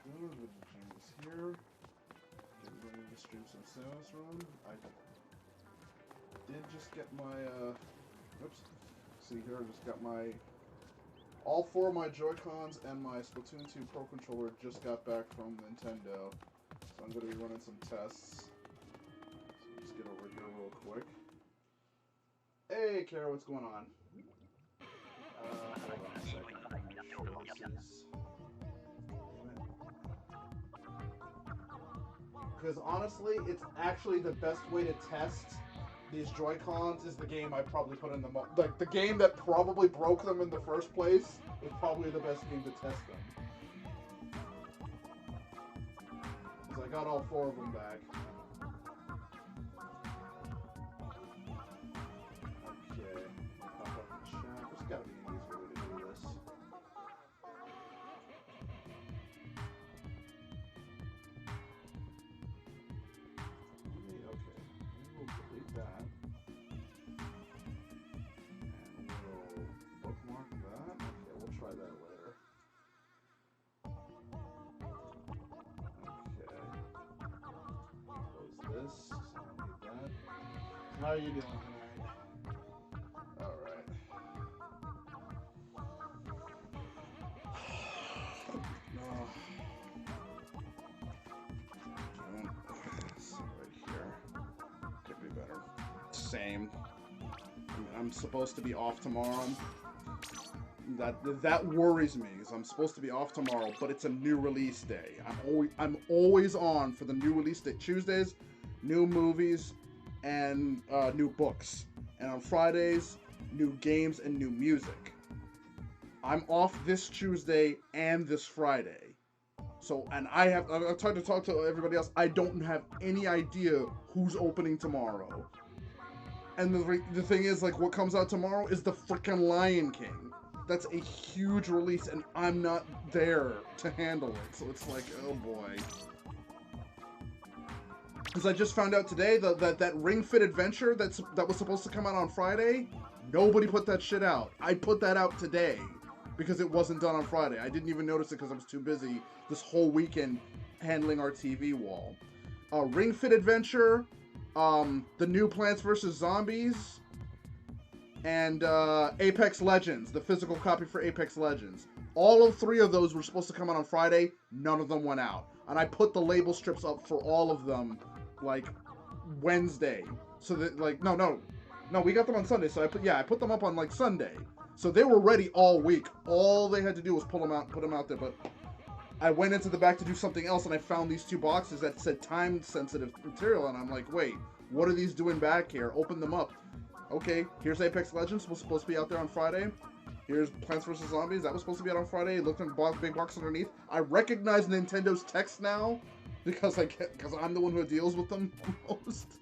good. James here. Getting ready to stream some Samus Run. I did just get my, oops. See here, I just got my, all 4 of my Joy-Cons and my Splatoon 2 Pro Controller just got back from Nintendo. So I'm going to be running some tests. So let's get over here real quick. Hey, Kara, what's going on? Hold on a second. Make sure this is... Because honestly, it's actually the best way to test these Joy-Cons is the game I probably put in the like the game that probably broke them in the first place is probably the best game to test them. Because I got all 4 of them back. Okay. Pop up in chat. There's gotta be an easier way to do this. Okay. We'll delete that. And we'll bookmark that. Okay, we'll try that later. Okay. Close this. So I don't need that. How are you doing tonight? Alright. No. Right here. Could be better. Same. I'm supposed to be off tomorrow. That worries me, because I'm supposed to be off tomorrow, but it's a new release day. I'm always on for the new release day. Tuesdays, new movies, and new books. And on Fridays, new games and new music. I'm off this Tuesday and this Friday. So, and I've tried to talk to everybody else. I don't have any idea who's opening tomorrow. And the thing is, like, what comes out tomorrow is the frickin' Lion King. That's a huge release, and I'm not there to handle it. So it's like, oh boy. Because I just found out today that Ring Fit Adventure that was supposed to come out on Friday, nobody put that shit out. I put that out today because it wasn't done on Friday. I didn't even notice it because I was too busy this whole weekend handling our TV wall. Ring Fit Adventure, the new Plants vs. Zombies, and Apex Legends, the physical copy for Apex Legends. All of 3 of those were supposed to come out on Friday. None of them went out. And I put the label strips up for all of them, like, Wednesday. So that, like, no, we got them on Sunday. So I put them up on, like, Sunday. So they were ready all week. All they had to do was pull them out, put them out there. But I went into the back to do something else, and I found these 2 boxes that said time-sensitive material. And I'm like, wait, what are these doing back here? Open them up. Okay, here's Apex Legends, was supposed to be out there on Friday. Here's Plants vs. Zombies, that was supposed to be out on Friday. Looked in the big box underneath. I recognize Nintendo's text now because I'm the one who deals with them most.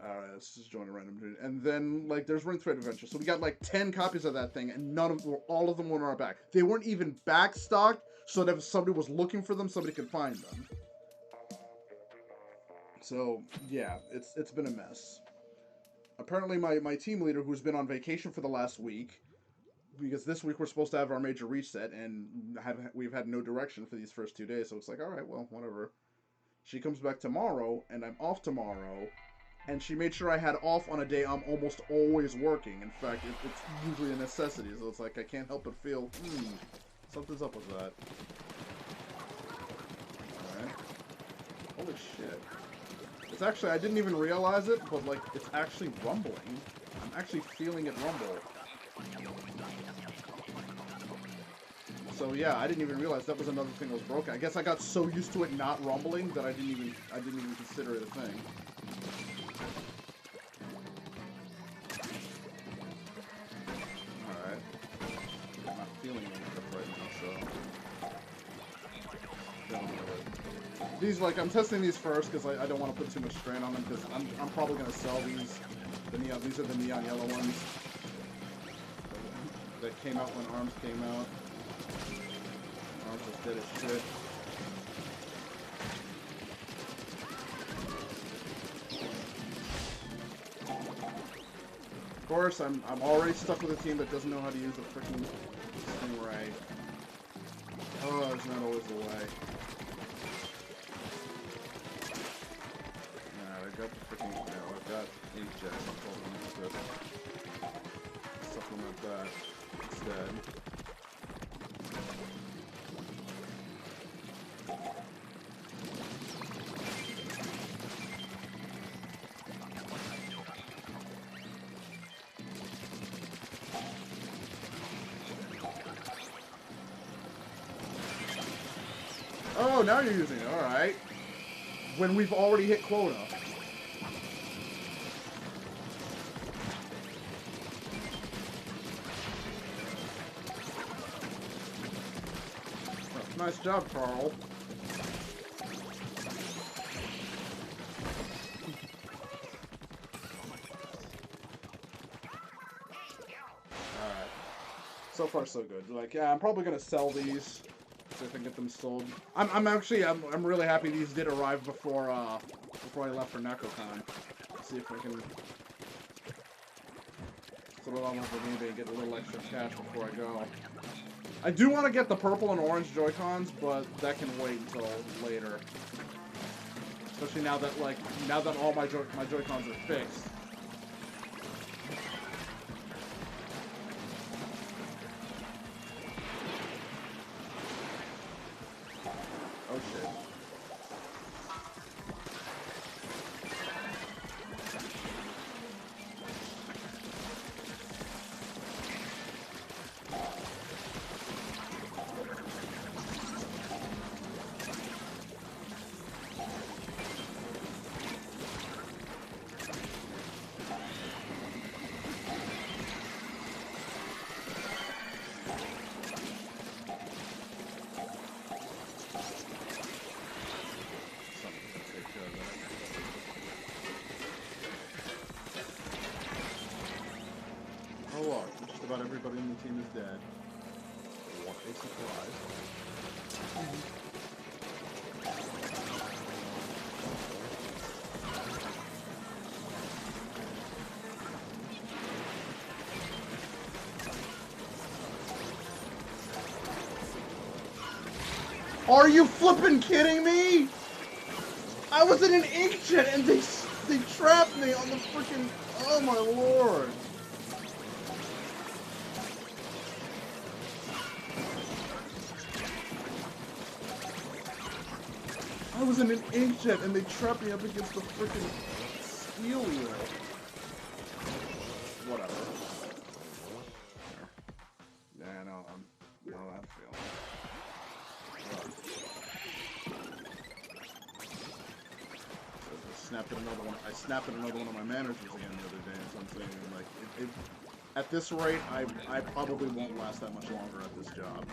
Alright, let's just join a random dude. And then, like, there's Ring Fit Adventure. So we got, like, 10 copies of that thing, and all of them were in our back. They weren't even back stocked, so that if somebody was looking for them, somebody could find them. So, yeah, it's been a mess. Apparently my team leader, who's been on vacation for the last week, because this week we're supposed to have our major reset, and we've had no direction for these first 2 days, so it's like, alright, well, whatever. She comes back tomorrow, and I'm off tomorrow, and she made sure I had off on a day I'm almost always working. In fact, it's usually a necessity, so it's like I can't help but feel, something's up with that. Alright. Holy shit. It's actually, I didn't even realize it, but, like, it's actually rumbling. I'm actually feeling it rumble. So, yeah, I didn't even realize that was another thing that was broken. I guess I got so used to it not rumbling that I didn't even consider it a thing. Alright. I'm not feeling it right now, so... These, like, I'm testing these first because I don't want to put too much strain on them because I'm probably going to sell these. These are the neon yellow ones that came out when ARMS came out. ARMS was dead as shit. Of course, I'm already stuck with a team that doesn't know how to use the freaking Stingray. Oh, it's not always the way. Alright, I've got the freaking... No, I've got 8 jets. I'm probably going to supplement that instead. Oh, now you're using it. Alright. When we've already hit quota. Oh, nice job, Carl. Alright. So far, so good. Like, yeah, I'm probably gonna sell these. See if I can get them sold. I'm really happy these did arrive before I left for NecoCon. See if I can throw it on over eBay and get a little extra cash before I go. I do want to get the purple and orange Joy-Cons, but that can wait until later. Especially now that all my Joy-Cons are fixed. Oh shit. Oh look, just about everybody in the team is dead. What a surprise. Are you flippin' kidding me? I was in an inkjet and they trapped me on the freaking... Oh my lord. I was in an inkjet and they trapped me up against the freaking steel wheel. Whatever. Yeah, I know how that feels. I snapped at another one of my managers again the other day, so I'm saying, like, at this rate, I probably won't last that much longer at this job.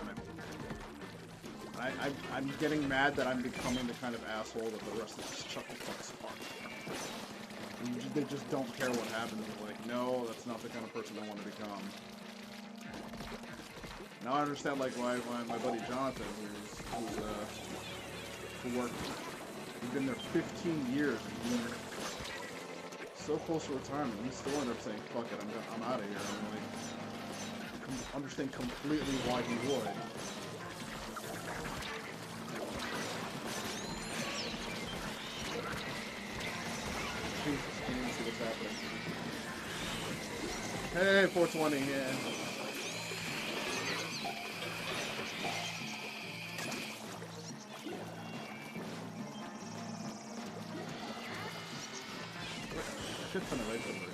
And I'm getting mad that I'm becoming the kind of asshole that the rest of this chuckle fucks are. And they just don't care what happens. They're like, no, that's not the kind of person I want to become. Now I understand, like, why my buddy Jonathan, who worked, he's been there 15 years, and he's so close to retirement, he still ended up saying, fuck it, I'm out of here. And I'm like, understand completely why he would. Jesus, can't even see what's happening. Hey, 420, yeah. Shit ton of eggs over here.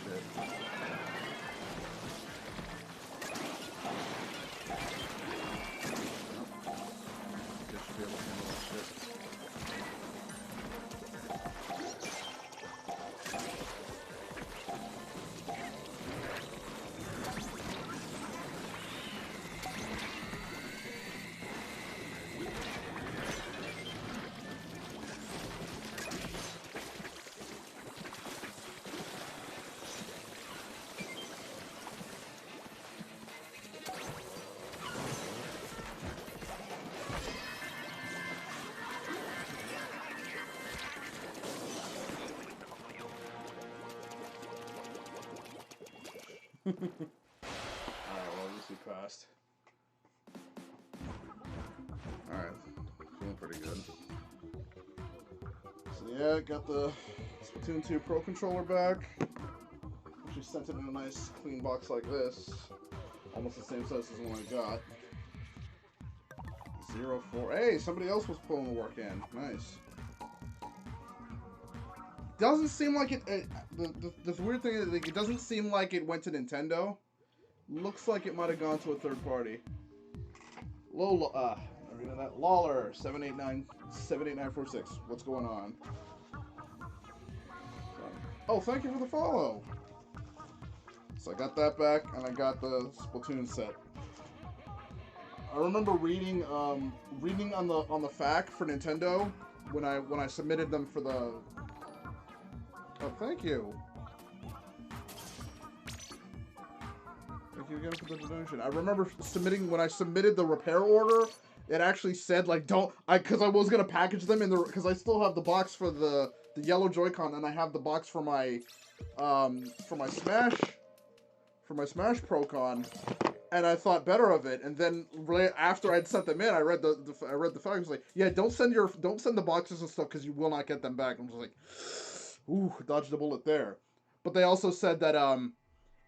Shit. Guess should be able to handle that shit. well, at least we passed. Alright, feeling pretty good. So yeah, got the Splatoon 2 Pro Controller back. She sent it in a nice clean box like this. Almost the same size as the one I got. 04. Hey, somebody else was pulling the work in. Nice. Doesn't seem like it. The weird thing is, like, it doesn't seem like it went to Nintendo. Looks like it might have gone to a third party. Reading that. Lawler 78946. What's going on? Oh, thank you for the follow. So I got that back, and I got the Splatoon set. I remember reading on the FAQ for Nintendo when I submitted them for the. Oh, thank you. Thank you again for the donation. I remember when I submitted the repair order, it actually said like because I was gonna package them because I still have the box for the yellow Joy-Con, and I have the box for my Smash Pro-Con, and I thought better of it. And then right after I'd sent them in, I read the fact. I was like, yeah, don't send the boxes and stuff because you will not get them back. I'm just like, ooh, dodged a bullet there. But they also said that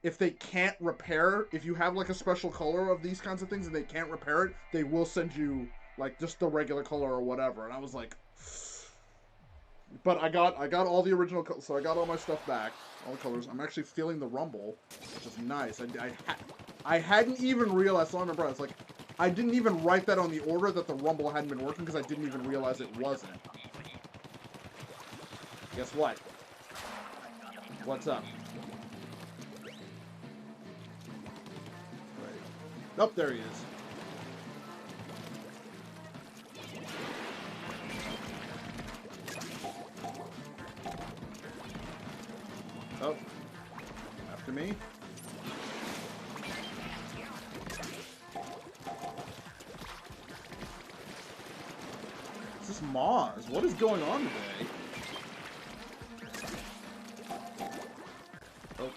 if they can't repair, if you have like a special color of these kinds of things and they can't repair it, they will send you like just the regular color or whatever. And I was like, but I got all the original, so I got all my stuff back, all the colors. I'm actually feeling the rumble, which is nice. I hadn't even realized. So I remember I was like, I didn't even write that on the order that the rumble hadn't been working because I didn't even realize it wasn't. Guess what? What's up? Oh, there he is. Oh, after me. Is this Moz? What is going on today? Oh.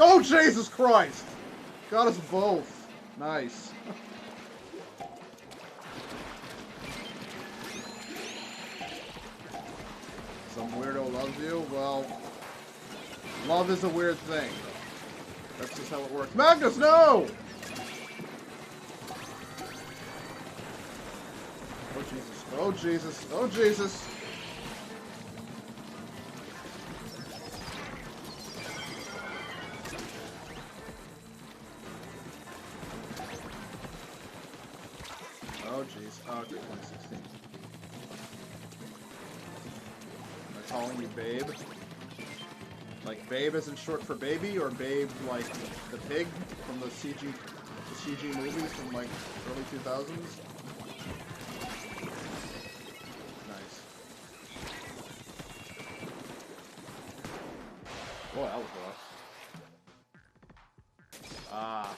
Oh, Jesus Christ! Got us both. Nice. Some weirdo loves you? Well, love is a weird thing. That's just how it works. Magnus, no! Oh, Jesus. Oh, Jesus. Oh, Jesus. Oh, jeez. Oh, okay, 2016. Am I calling you babe? Like babe isn't short for baby, or babe like the pig from the CG movies from like early 2000s? Nice. Boy, that was rough. Ah.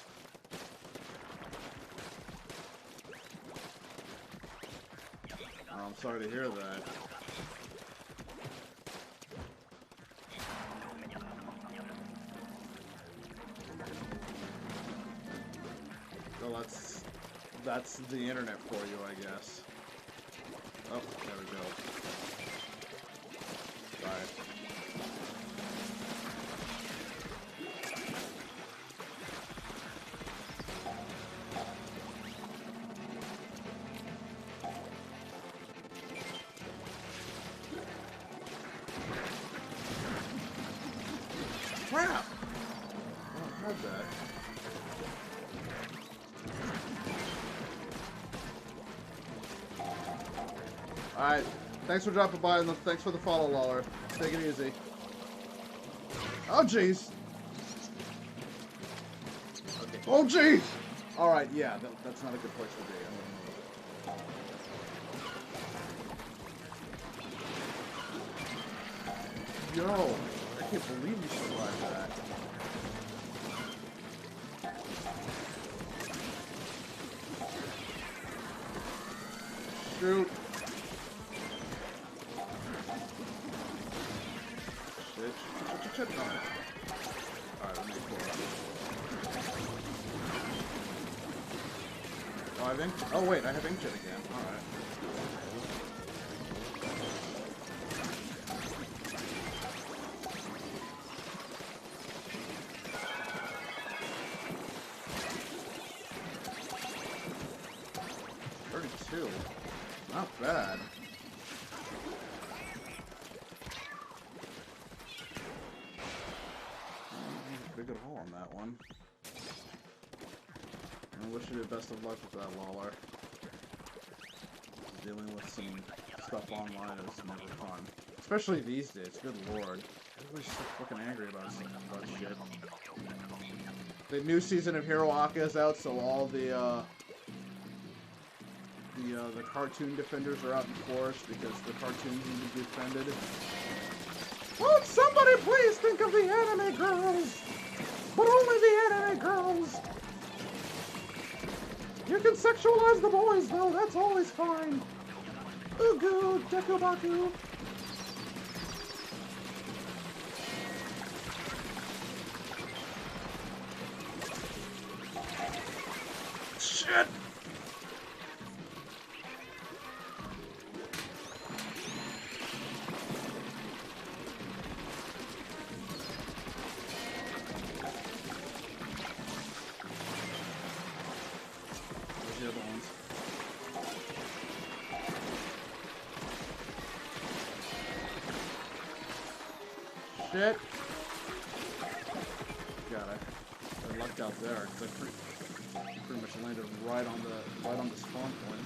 Oh, I'm sorry to hear that. Well, that's the internet for you, I guess. Oh, there we go. Bye. Crap! Oh, I heard that. Alright, thanks for dropping by, and thanks for the follow, Lawler. Take it easy. Oh, jeez! Okay. Oh, jeez! Alright, yeah, that's not a good place to be. Yo, I can't believe you survived that. Shoot. Shit. Shit. No. Alright, let me pull it up. Oh, I have ink. Oh, wait, I have inkjet again. Alright. Not bad. Pretty good haul on that one. I wish you the best of luck with that, Lawler. Dealing with some stuff online is never fun. Especially these days, good lord. Everybody's so fucking angry about shit. The new season of Hero Aka is out, so all the cartoon defenders are out in force because the cartoons need to be defended. Won't somebody please think of the anime girls? But only the anime girls! You can sexualize the boys, though, that's always fine. Ugu, Dekubaku. Shit! The other ones. Shit! God, I lucked out there because I pretty much landed right on the spawn point.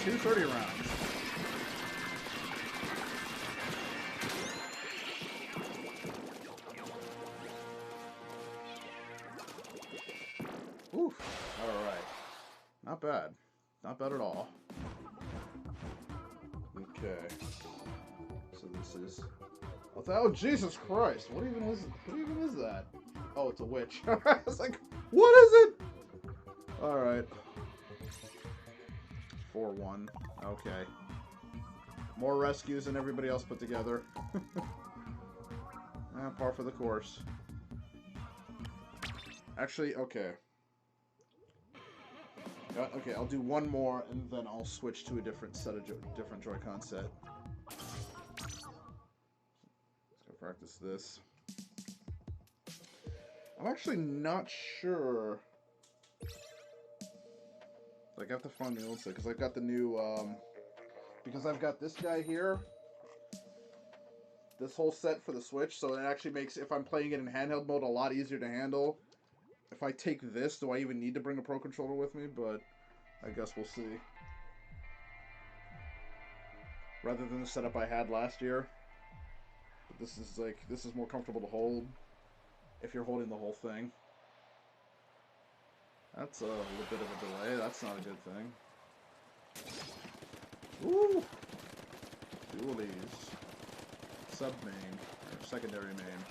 Two 30 rounds. Oof. Alright. Not bad. Not bad at all. Okay. So this is... Oh, Jesus Christ. What even is that? Oh, it's a witch. I was like, what is it? Alright. 4-1. Okay. More rescues than everybody else put together. Par for the course. Actually, okay. Okay, I'll do one more, and then I'll switch to a different set of different Joy-Con set. Let's go practice this. I'm actually not sure... Like, I have to find the old set, because I've got the new, because I've got this guy here, this whole set for the Switch, so it actually makes, if I'm playing it in handheld mode, a lot easier to handle. If I take this, do I even need to bring a Pro Controller with me? But I guess we'll see. Rather than the setup I had last year. But this is, like, this is more comfortable to hold, if you're holding the whole thing. That's a little bit of a delay. That's not a good thing. Woo! Dualies. Sub-main. Or secondary main.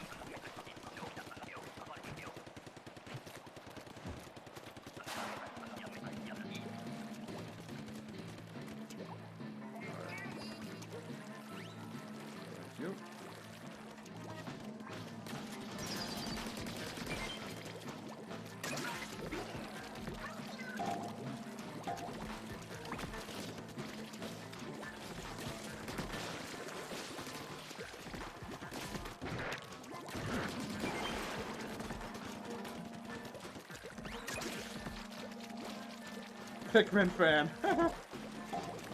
Alright. Thank you. Pikmin fan.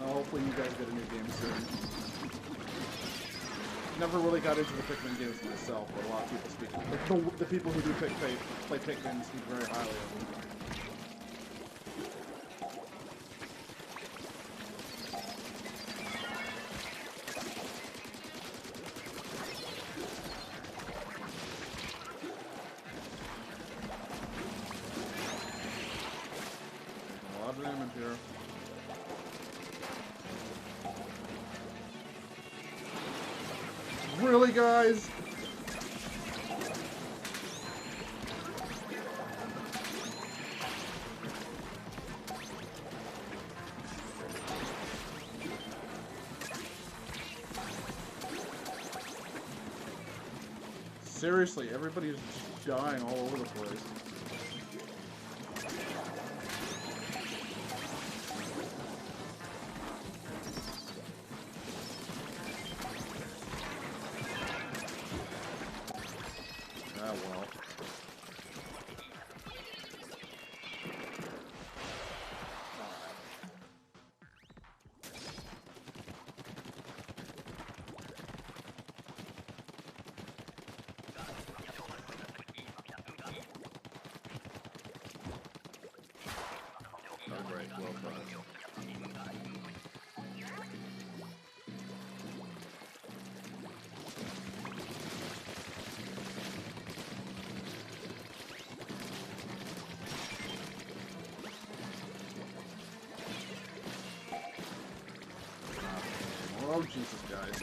Hopefully you guys get a new game soon. Never really got into the Pikmin games myself, but a lot of people speak. The people who do play Pikmin speak very highly of them. here. Really, guys? Seriously, everybody's just dying all over the place. Ah, well. Alright, well done. Oh, Jesus, guys.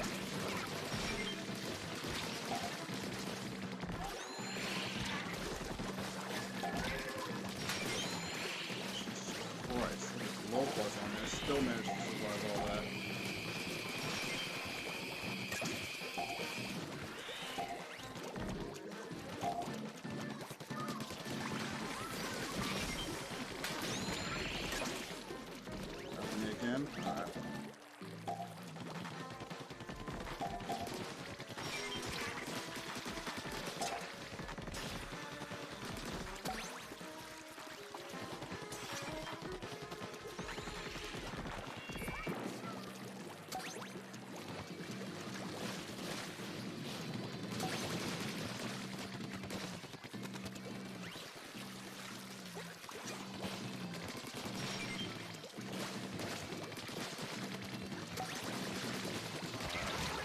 Christ. Low plus on this. Still managed to survive all that. Happening again. Alright.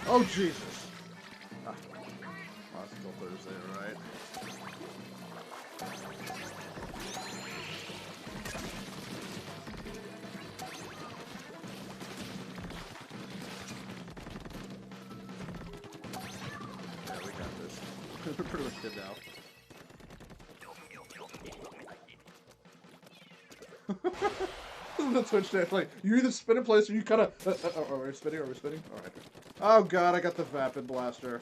Oh, Jesus. Ah. Oh, it's still Thursday, right? Yeah, we got this. We're pretty much good now. The Twitch chat, like, you either spin in place or you kind of. Are we spinning? Are we spinning? Alright. Oh god, I got the Vapid Blaster.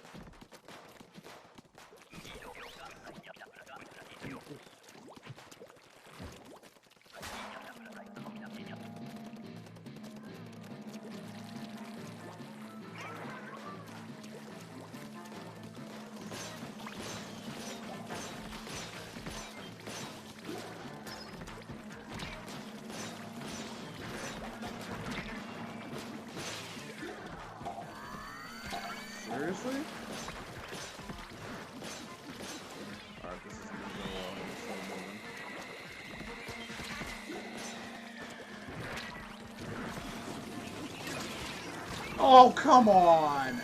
Seriously? Alright, this is gonna go in slow moving. Oh, come on!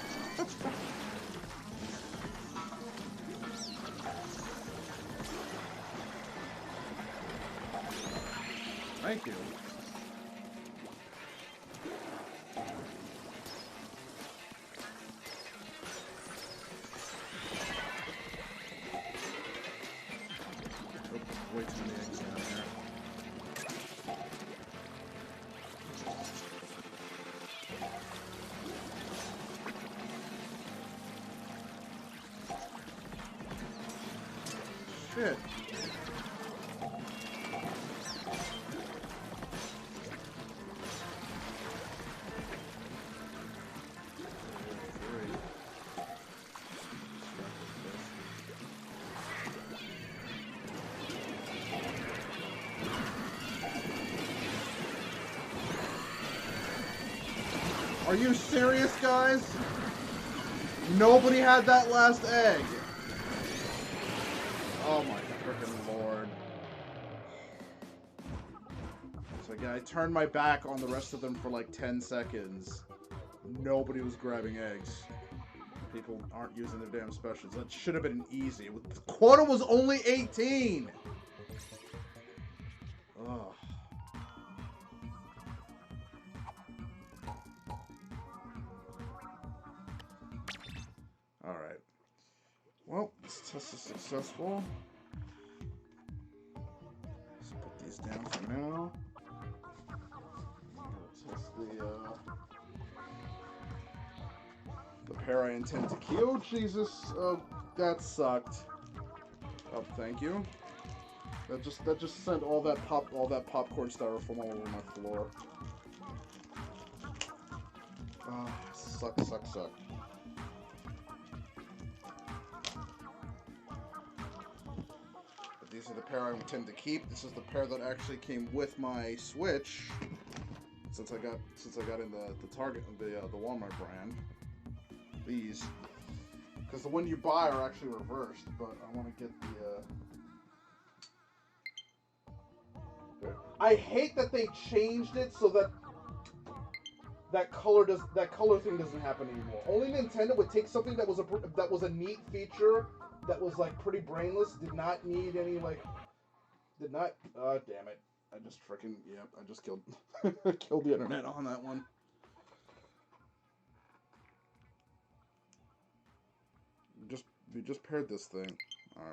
Thank you. Way too many eggs down there. Shit. Are you serious, guys? Nobody had that last egg. Oh my freaking lord. So yeah, I turned my back on the rest of them for like 10 seconds. Nobody was grabbing eggs. People aren't using their damn specials. That should have been easy. The quota was only 18! Ugh. test is successful. Let's put these down for now. Test the pair I intend to keep. Oh Jesus! Oh, that sucked. Oh, thank you. That just sent all that popcorn styrofoam all over my floor. Ah, suck. But these are the pair I intend to keep. This is the pair that actually came with my Switch. Since I got in the Target, the Walmart brand. These, because the one you buy are actually reversed. But I want to get the. I hate that they changed it so that color thing doesn't happen anymore. Only Nintendo would take something that was a neat feature that was like pretty brainless. Did not need any like. Did not. Damn it! I just freaking I just killed killed the internet on that one. We just paired this thing. All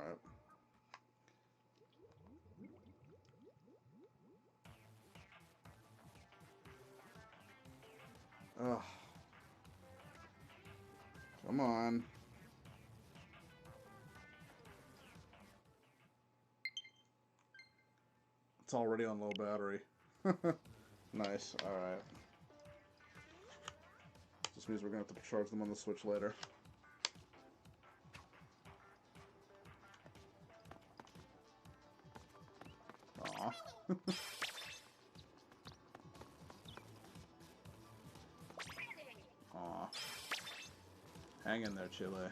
right. Ugh. Come on. It's already on low battery. Nice. Alright. This means we're going to have to charge them on the Switch later. Aw. Aw. Hang in there, Chile.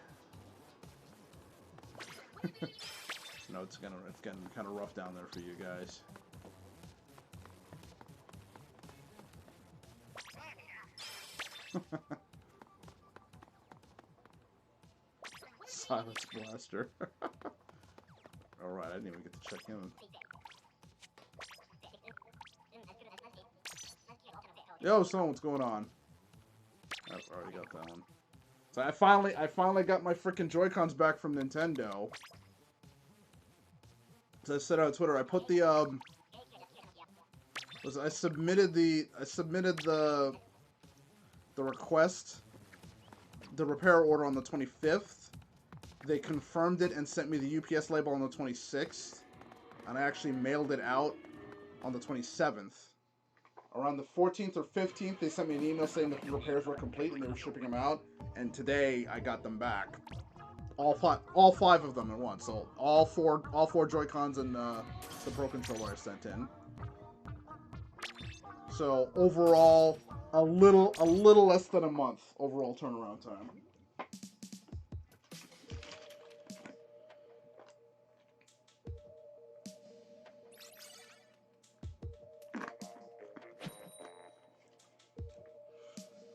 No, it's getting kind of rough down there for you guys. Silence blaster. Alright, I didn't even get to check in. Yo, son, what's going on? I've already got that one. So I finally got my freaking Joy-Cons back from Nintendo. As I said on Twitter, I put the I submitted the request, the repair order on the 25th. They confirmed it and sent me the UPS label on the 26th, and I actually mailed it out on the 27th. Around the 14th or 15th, they sent me an email saying that the repairs were complete and they were shipping them out. And today, I got them back. All five of them at once. So all four Joy-Cons and the Pro Controller I sent in. So overall, a little less than a month overall turnaround time.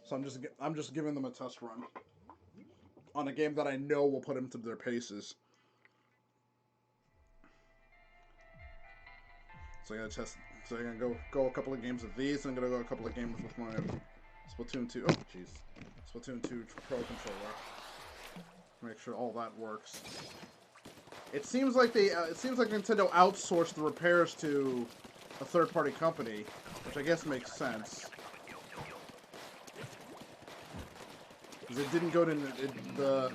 So I'm just giving them a test run on a game that I know will put them to their paces. So I'm gonna test. So I'm gonna go a couple of games of these. And I'm gonna go a couple of games with my Splatoon 2. Oh jeez, Splatoon 2 Pro Controller. Make sure all that works. It seems like Nintendo outsourced the repairs to a third-party company, which I guess makes sense. Because it didn't go to the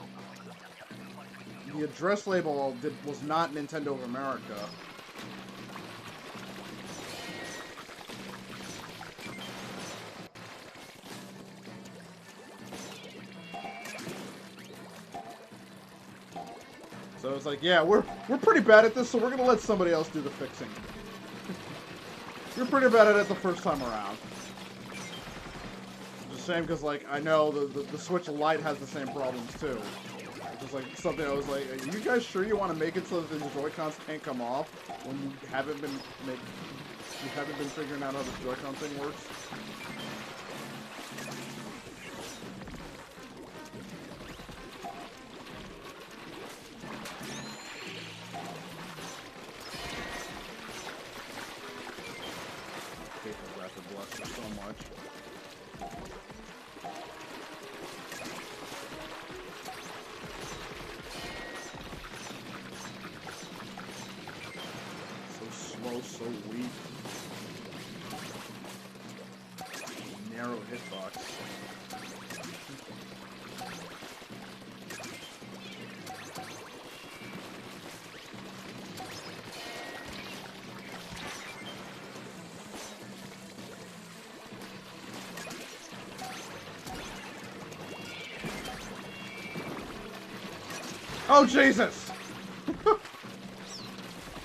address label was not Nintendo of America. So it's like, yeah, we're pretty bad at this, so we're gonna let somebody else do the fixing. You're pretty bad at it the first time around. Shame because like I know the Switch Lite has the same problems too. It's just like something I was like, are you guys sure you want to make it so that the Joy-Cons can't come off when you haven't been figuring out how the Joy-Con thing works? I hate the rapid blaster so much. just so weak. Narrow hitbox. Oh Jesus!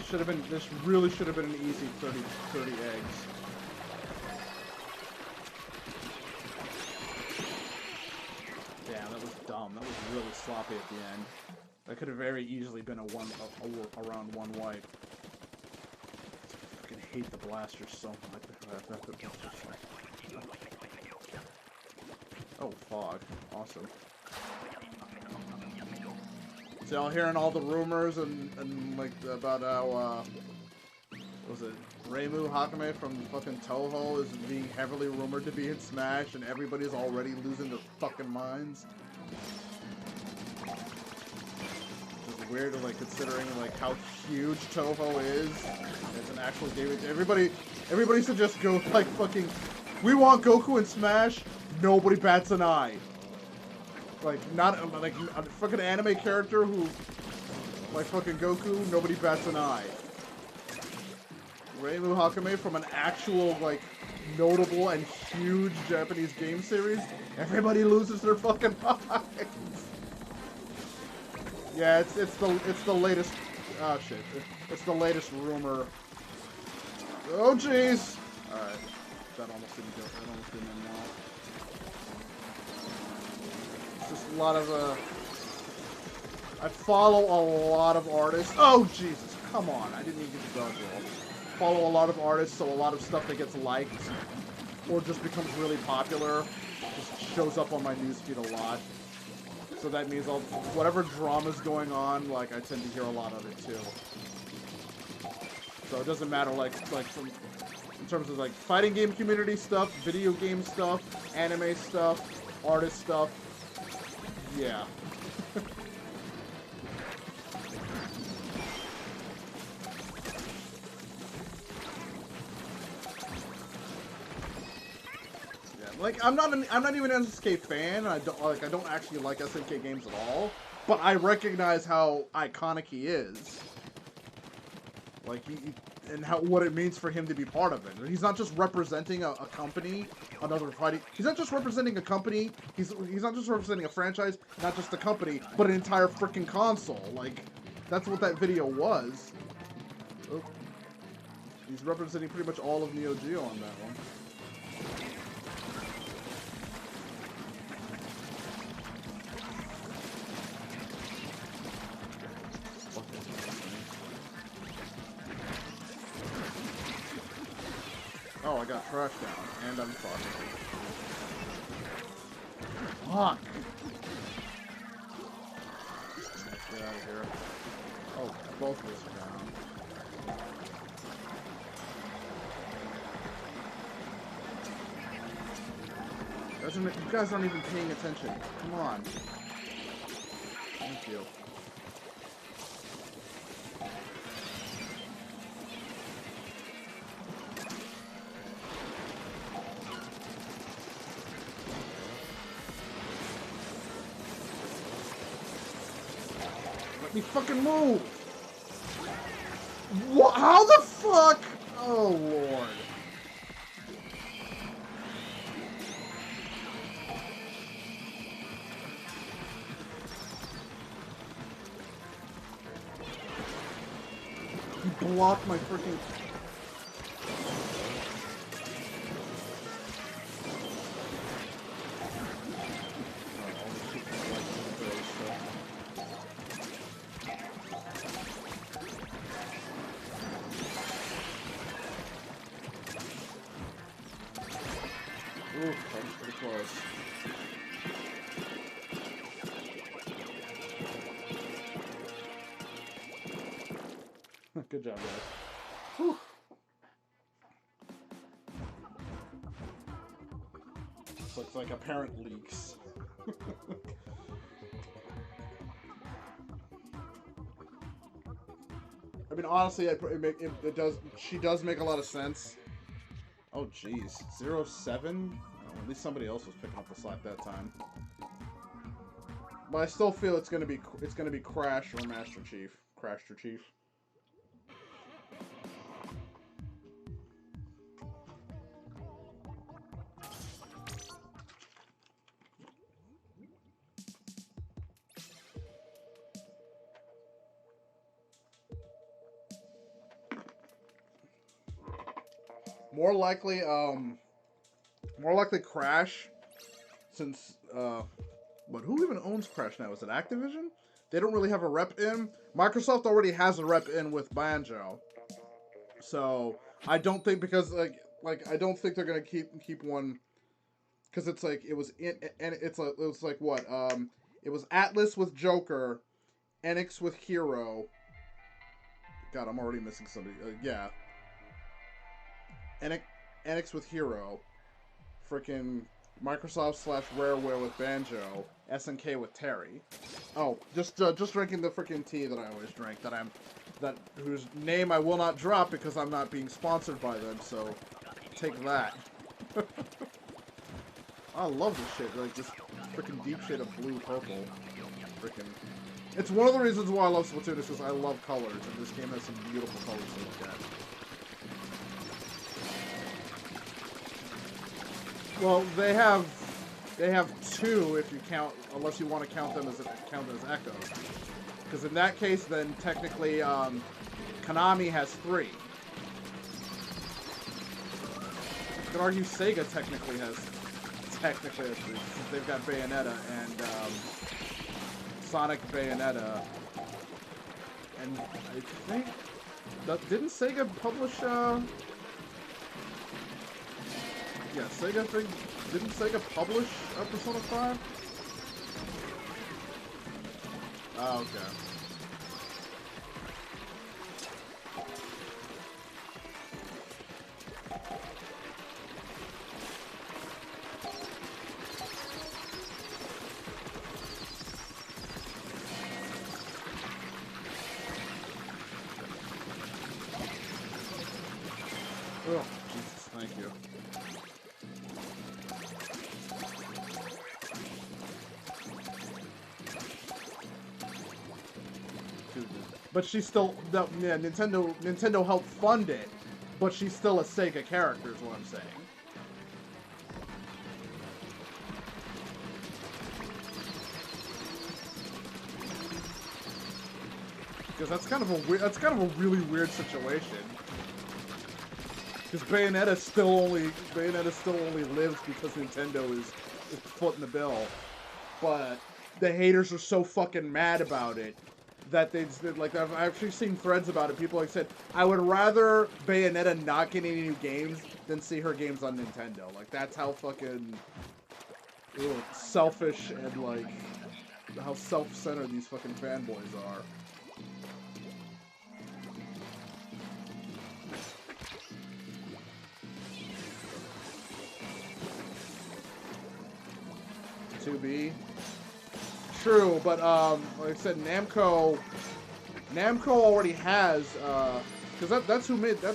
Should have been. This really should have been an easy 30 eggs. Damn, that was dumb. That was really sloppy at the end. That could have very easily been around one wipe. I fucking hate the blaster so much. Oh, fog. Awesome. So y'all hearing all the rumors and like about how was it Reimu Hakame from fucking Toho is being heavily rumored to be in Smash and everybody's already losing their fucking minds. It's weird, like considering like how huge Toho is as an actual game. Everybody should just go like fucking. We want Goku in Smash. Nobody bats an eye. Like, not, like, a fucking anime character who, like fucking Goku, nobody bats an eye. Reimu Hakame from an actual, like, notable and huge Japanese game series, everybody loses their fucking minds. Yeah, it's the latest, oh shit, it's the latest rumor. Oh jeez! Alright, that almost didn't go, that almost didn't end well. Just a lot of, I follow a lot of artists. Oh, Jesus, come on. I didn't even get the dodge roll. Follow a lot of artists, so a lot of stuff that gets liked or just becomes really popular just shows up on my newsfeed a lot. So that means whatever drama's going on, like, I tend to hear a lot of it, too. So it doesn't matter, like from, in terms of, like, fighting game community stuff, video game stuff, anime stuff, artist stuff. Yeah. Like I'm not even an SNK fan. I don't actually like SNK games at all. But I recognize how iconic he is. Like and what it means for him to be part of it. He's not just representing a company, another fighting. He's not just representing a company. He's not just representing a franchise, not just a company, but an entire freaking console. Like that's what that video was. Oh. He's representing pretty much all of Neo Geo on that one. Oh, I got trash down, and I'm fucked. Fuck! Get out of here. Oh, both of us are down. You guys aren't even paying attention. Come on. Thank you. Let me fucking move! What? How the fuck? Oh, Lord. He blocked my freaking... Ooh, that was pretty close. Good job, guys. Whew. Looks like apparent leaks. I mean, honestly, it does. She does make a lot of sense. Oh, jeez, 0-7. Oh, at least somebody else was picking up the slack that time. But I still feel it's gonna be Crash or Master Chief. Crash or Chief. More likely Crash, since but who even owns Crash now? Is it Activision? They don't really have a rep in. Microsoft already has a rep in with Banjo, so I don't think because I don't think they're gonna keep one because it's like it was in and it was like what it was Atlas with Joker, Enix with Hero. God, I'm already missing somebody. Yeah, Enix with Hero, freaking Microsoft / Rareware with Banjo, SNK with Terry. Oh, just drinking the freaking tea that I always drink. Whose name I will not drop because I'm not being sponsored by them. So take that. I love this shit. Like this freaking deep shade of blue purple. Freaking. It's one of the reasons why I love Splatoon is because I love colors, and this game has some beautiful colors to look at. Well, they have two if you count, unless you want to count them as echoes. Because in that case, then technically, Konami has 3. You could argue Sega technically has 3, since they've got Bayonetta and Sonic Bayonetta, and I think didn't Sega publish? Yeah, didn't Sega publish Persona 5? Oh, okay. Oh, Jesus, thank you. But she's still, yeah, Nintendo helped fund it, but she's still a Sega character is what I'm saying. Because that's kind of a really weird situation. Because Bayonetta still only lives because Nintendo is footing the bill. But the haters are so fucking mad about it that they just, like, I've actually seen threads about it. People like said, I would rather Bayonetta not get any new games than see her games on Nintendo. Like, that's how fucking selfish and like how self-centered these fucking fanboys are. B. True, but like I said, Namco already has because that's who made Nier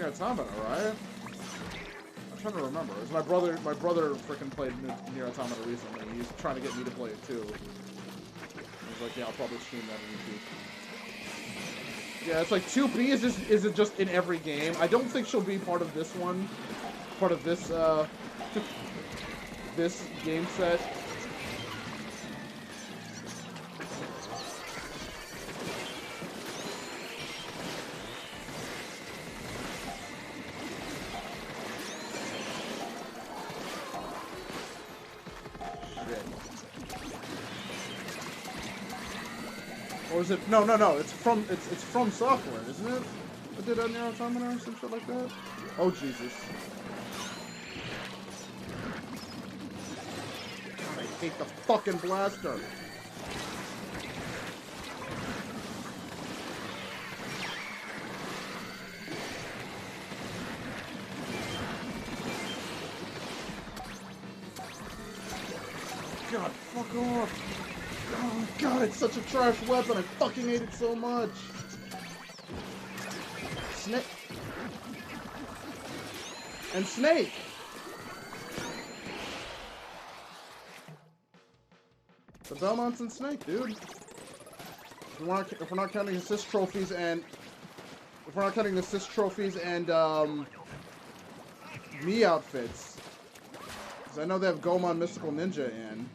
Automata, right? I'm trying to remember. It was my brother freaking played Nier Automata recently. He's trying to get me to play it too. I was like, yeah, I'll probably stream that on YouTube. Yeah, it's like 2B isn't just in every game. I don't think she'll be part of this one, this game set. Or is it? No. It's from Software, isn't it? I did a Nier Automata or some shit like that. Oh Jesus. I hate the fucking blaster. God, fuck off. God. God, it's such a trash weapon. I fucking hate it so much. Snake. And Snake. The Belmonts and Snake, dude. If we're not counting assist trophies and me outfits, because I know they have Gomon Mystical Ninja in.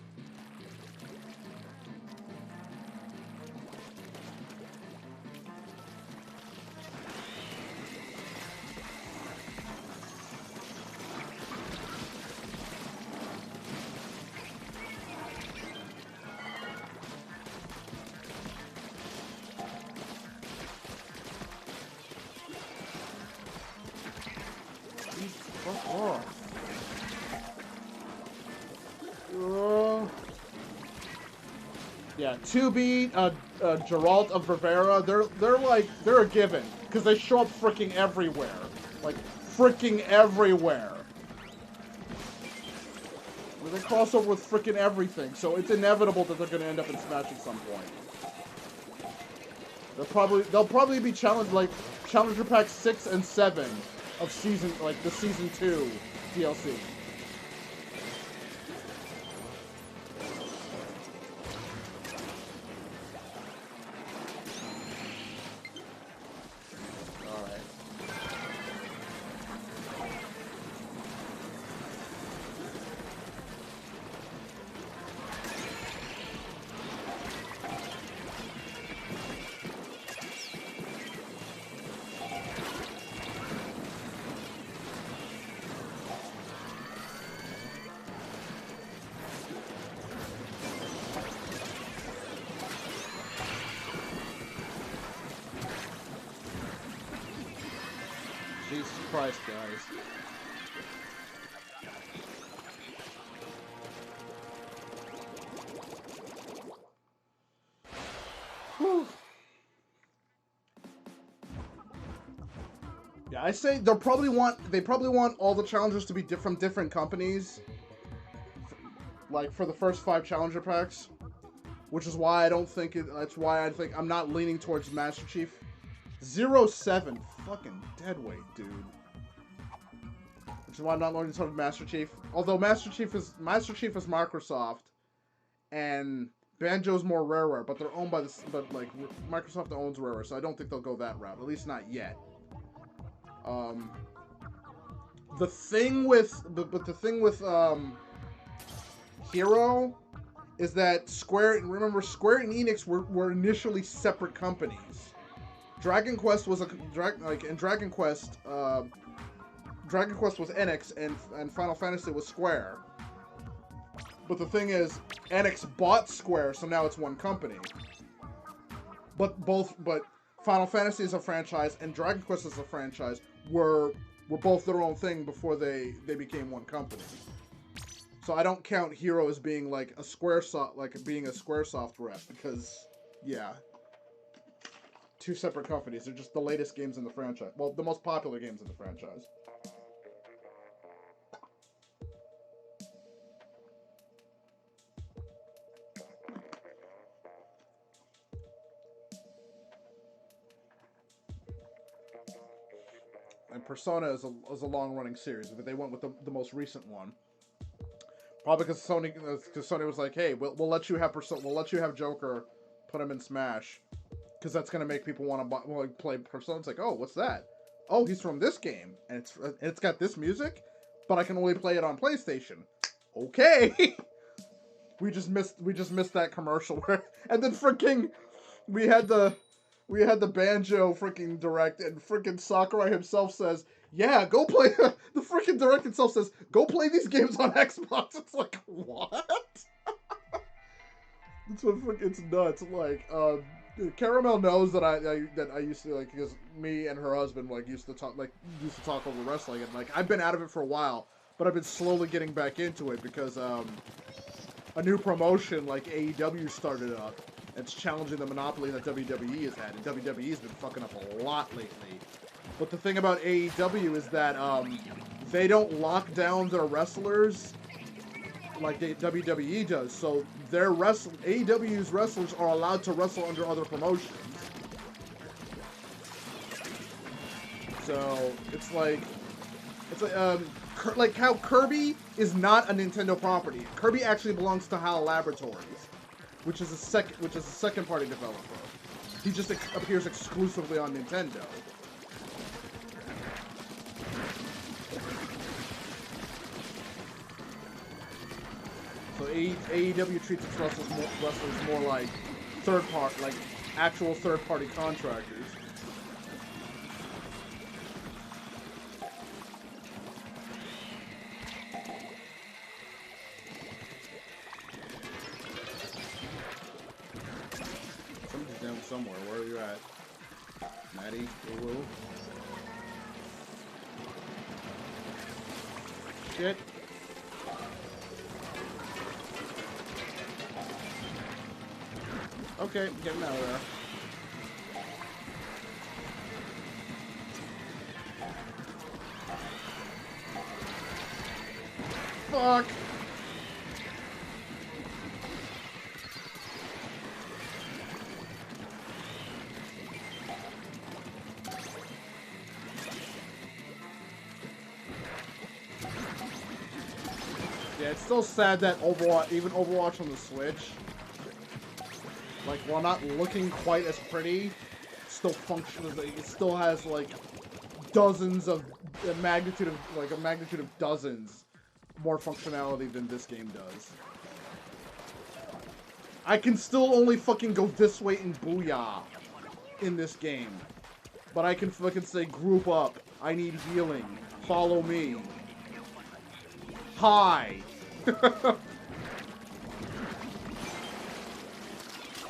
Yeah, 2B, Geralt of Rivera, they're a given, because they show up freaking everywhere. Like, freaking everywhere. They cross over with freaking everything, so it's inevitable that they're gonna end up in Smash at some point. They'll probably be challenged, like, Challenger Pack 6 and 7 of season, like, the Season 2 DLC. Jesus Christ, guys. Whew. Yeah, I say they probably want all the challengers to be from different companies. Like for the first 5 challenger packs. Which is why I don't think that's why I think I'm not leaning towards Master Chief. 07, fucking deadweight, dude. Which is why I'm not leaning towards Master Chief. Although Master Chief is Microsoft, and Banjo's more Rareware, but they're owned by the like Microsoft owns Rareware, so I don't think they'll go that route. At least not yet. The thing with Hero is that Square and Enix were initially separate companies. Dragon Quest was Dragon Quest was Enix and Final Fantasy was Square. But the thing is, Enix bought Square, so now it's one company. But Final Fantasy as a franchise and Dragon Quest as a franchise were both their own thing before they became one company. So I don't count Hero as being like a Squaresoft rep because, yeah, 2 separate companies. They're just the latest games in the franchise. Well, the most popular games in the franchise. And Persona is a long-running series, but they went with the most recent one. Probably because Sony was like, "Hey, we'll let you have Joker, put him in Smash, because that's gonna make people want to play Persona." It's like, "Oh, what's that? Oh, he's from this game, and it's got this music, but I can only play it on PlayStation." Okay, we just missed that commercial where, and then freaking we had the Banjo freaking direct, and freaking Sakurai himself says, "Yeah, go play." The freaking direct itself says, "Go play these games on Xbox." It's like, what? It's nuts. Like, Caramel knows that I used to, like, because me and her husband used to talk over wrestling, and like I've been out of it for a while, but I've been slowly getting back into it because a new promotion like AEW started up. It's challenging the monopoly that WWE has had, and WWE's been fucking up a lot lately. But the thing about AEW is that they don't lock down their wrestlers like WWE does, so AEW's wrestlers are allowed to wrestle under other promotions. So it's like how Kirby is not a Nintendo property. Kirby actually belongs to HAL Laboratories, which is a second party developer. He just appears exclusively on Nintendo. So AEW treats its wrestlers more like actual third party contractors. Somebody's down somewhere. Where are you at? Maddie? Woo? Shit. Okay, getting out of there. Fuck! Yeah, it's still sad that even Overwatch on the Switch, like, while not looking quite as pretty, still functions. It still has like dozens of a magnitude of dozens more functionality than this game does. I can still only fucking go this way in Booyah in this game, but I can fucking say group up. I need healing. Follow me. Hi.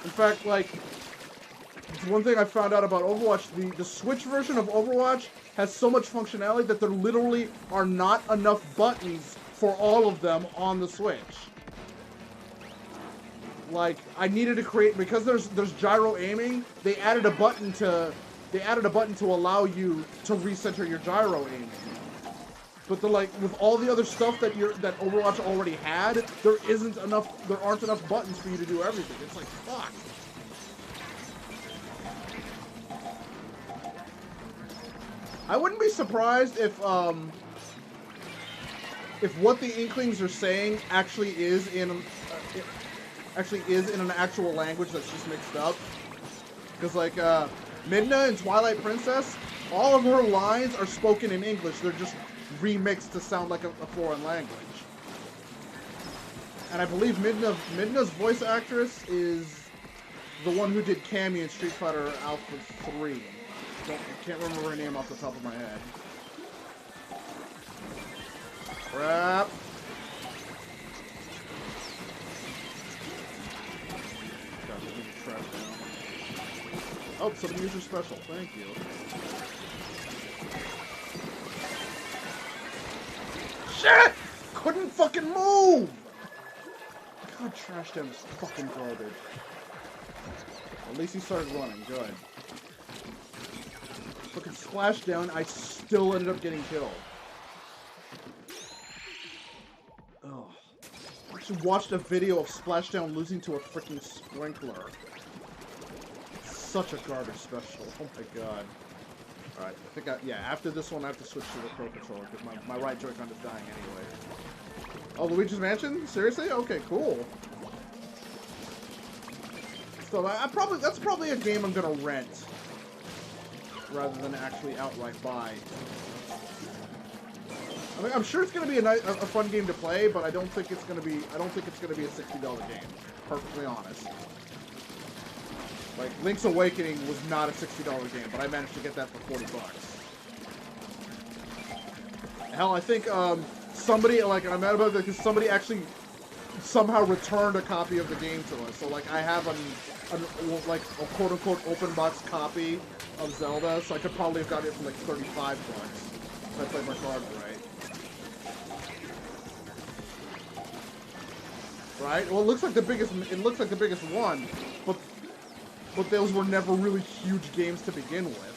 In fact, like, one thing I found out about Overwatch, the Switch version of Overwatch has so much functionality that there literally are not enough buttons for all of them on the Switch. Like, I needed to create, because there's gyro aiming, they added a button to allow you to recenter your gyro aiming. But with all the other stuff that Overwatch already had, there aren't enough buttons for you to do everything. It's like, fuck. I wouldn't be surprised if what the Inklings are saying actually is in an actual language that's just mixed up. Because like Midna in Twilight Princess, all of her lines are spoken in English. They're just remixed to sound like a foreign language. And I believe Midna's voice actress is the one who did Cammy in Street Fighter Alpha 3. Can't remember her name off the top of my head. Crap. Oh, some user special. Thank you. Shit! Couldn't fucking move! God, Trash Down is fucking garbage. At least he started running. Good. Fucking Splashdown, I still ended up getting killed. Oh. I actually watched a video of Splashdown losing to a freaking sprinkler. Such a garbage special. Oh my god. Alright, I think yeah, after this one I have to switch to the Pro Controller because my right Joy-Con is dying anyway. Oh, Luigi's Mansion? Seriously? Okay, cool. So that's probably a game I'm gonna rent rather than actually outright buy. I mean, I'm sure it's gonna be a fun game to play, but I don't think it's gonna be a $60 game. Perfectly honest. Like, Link's Awakening was not a $60 game, but I managed to get that for $40. Hell, I think somebody, like, I'm mad about that because somebody actually somehow returned a copy of the game to us. So, like, I have like a quote-unquote open box copy of Zelda, so I could probably have gotten it for like $35 if I played my cards right. Right? Well, it looks like the biggest one, but those were never really huge games to begin with.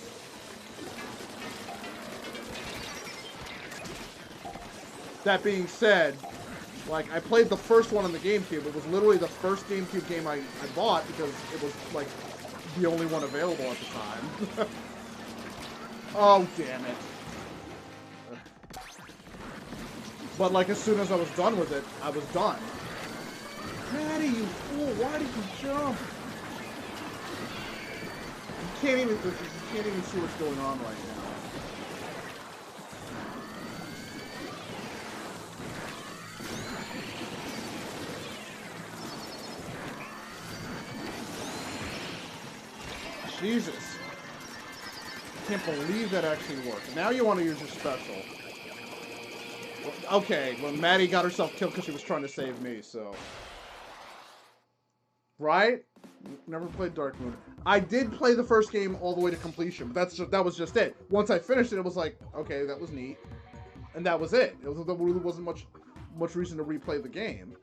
That being said, Like, I played the first one on the GameCube. It was literally the first GameCube game I bought because it was, like, the only one available at the time. Oh, damn it. But, like, as soon as I was done with it, I was done. Maddie, you fool, why did you jump? You can't even see what's going on right now. Jesus. I can't believe that actually worked. Now you want to use your special. Okay, well, Maddie got herself killed because she was trying to save me, so... Right? Never played Dark Moon. I did play the first game all the way to completion, but that was just it. Once I finished it, it was like, okay, that was neat. And that was it. There really wasn't much reason to replay the game.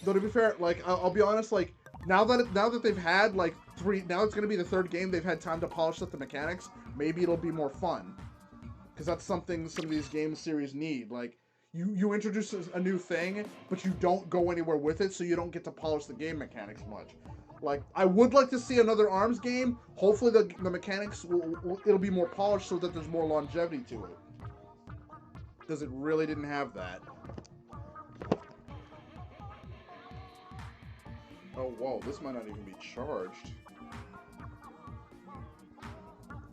Though, to be fair, like, I'll be honest, like, now that they've had, like, now it's going to be the third game, they've had time to polish up the mechanics, maybe it'll be more fun. Because that's something some of these game series need. Like, you introduce a new thing, but you don't go anywhere with it, so you don't get to polish the game mechanics much. Like, I would like to see another ARMS game. Hopefully the mechanics, it'll be more polished so that there's more longevity to it. Because it really didn't have that. Oh, whoa, this might not even be charged.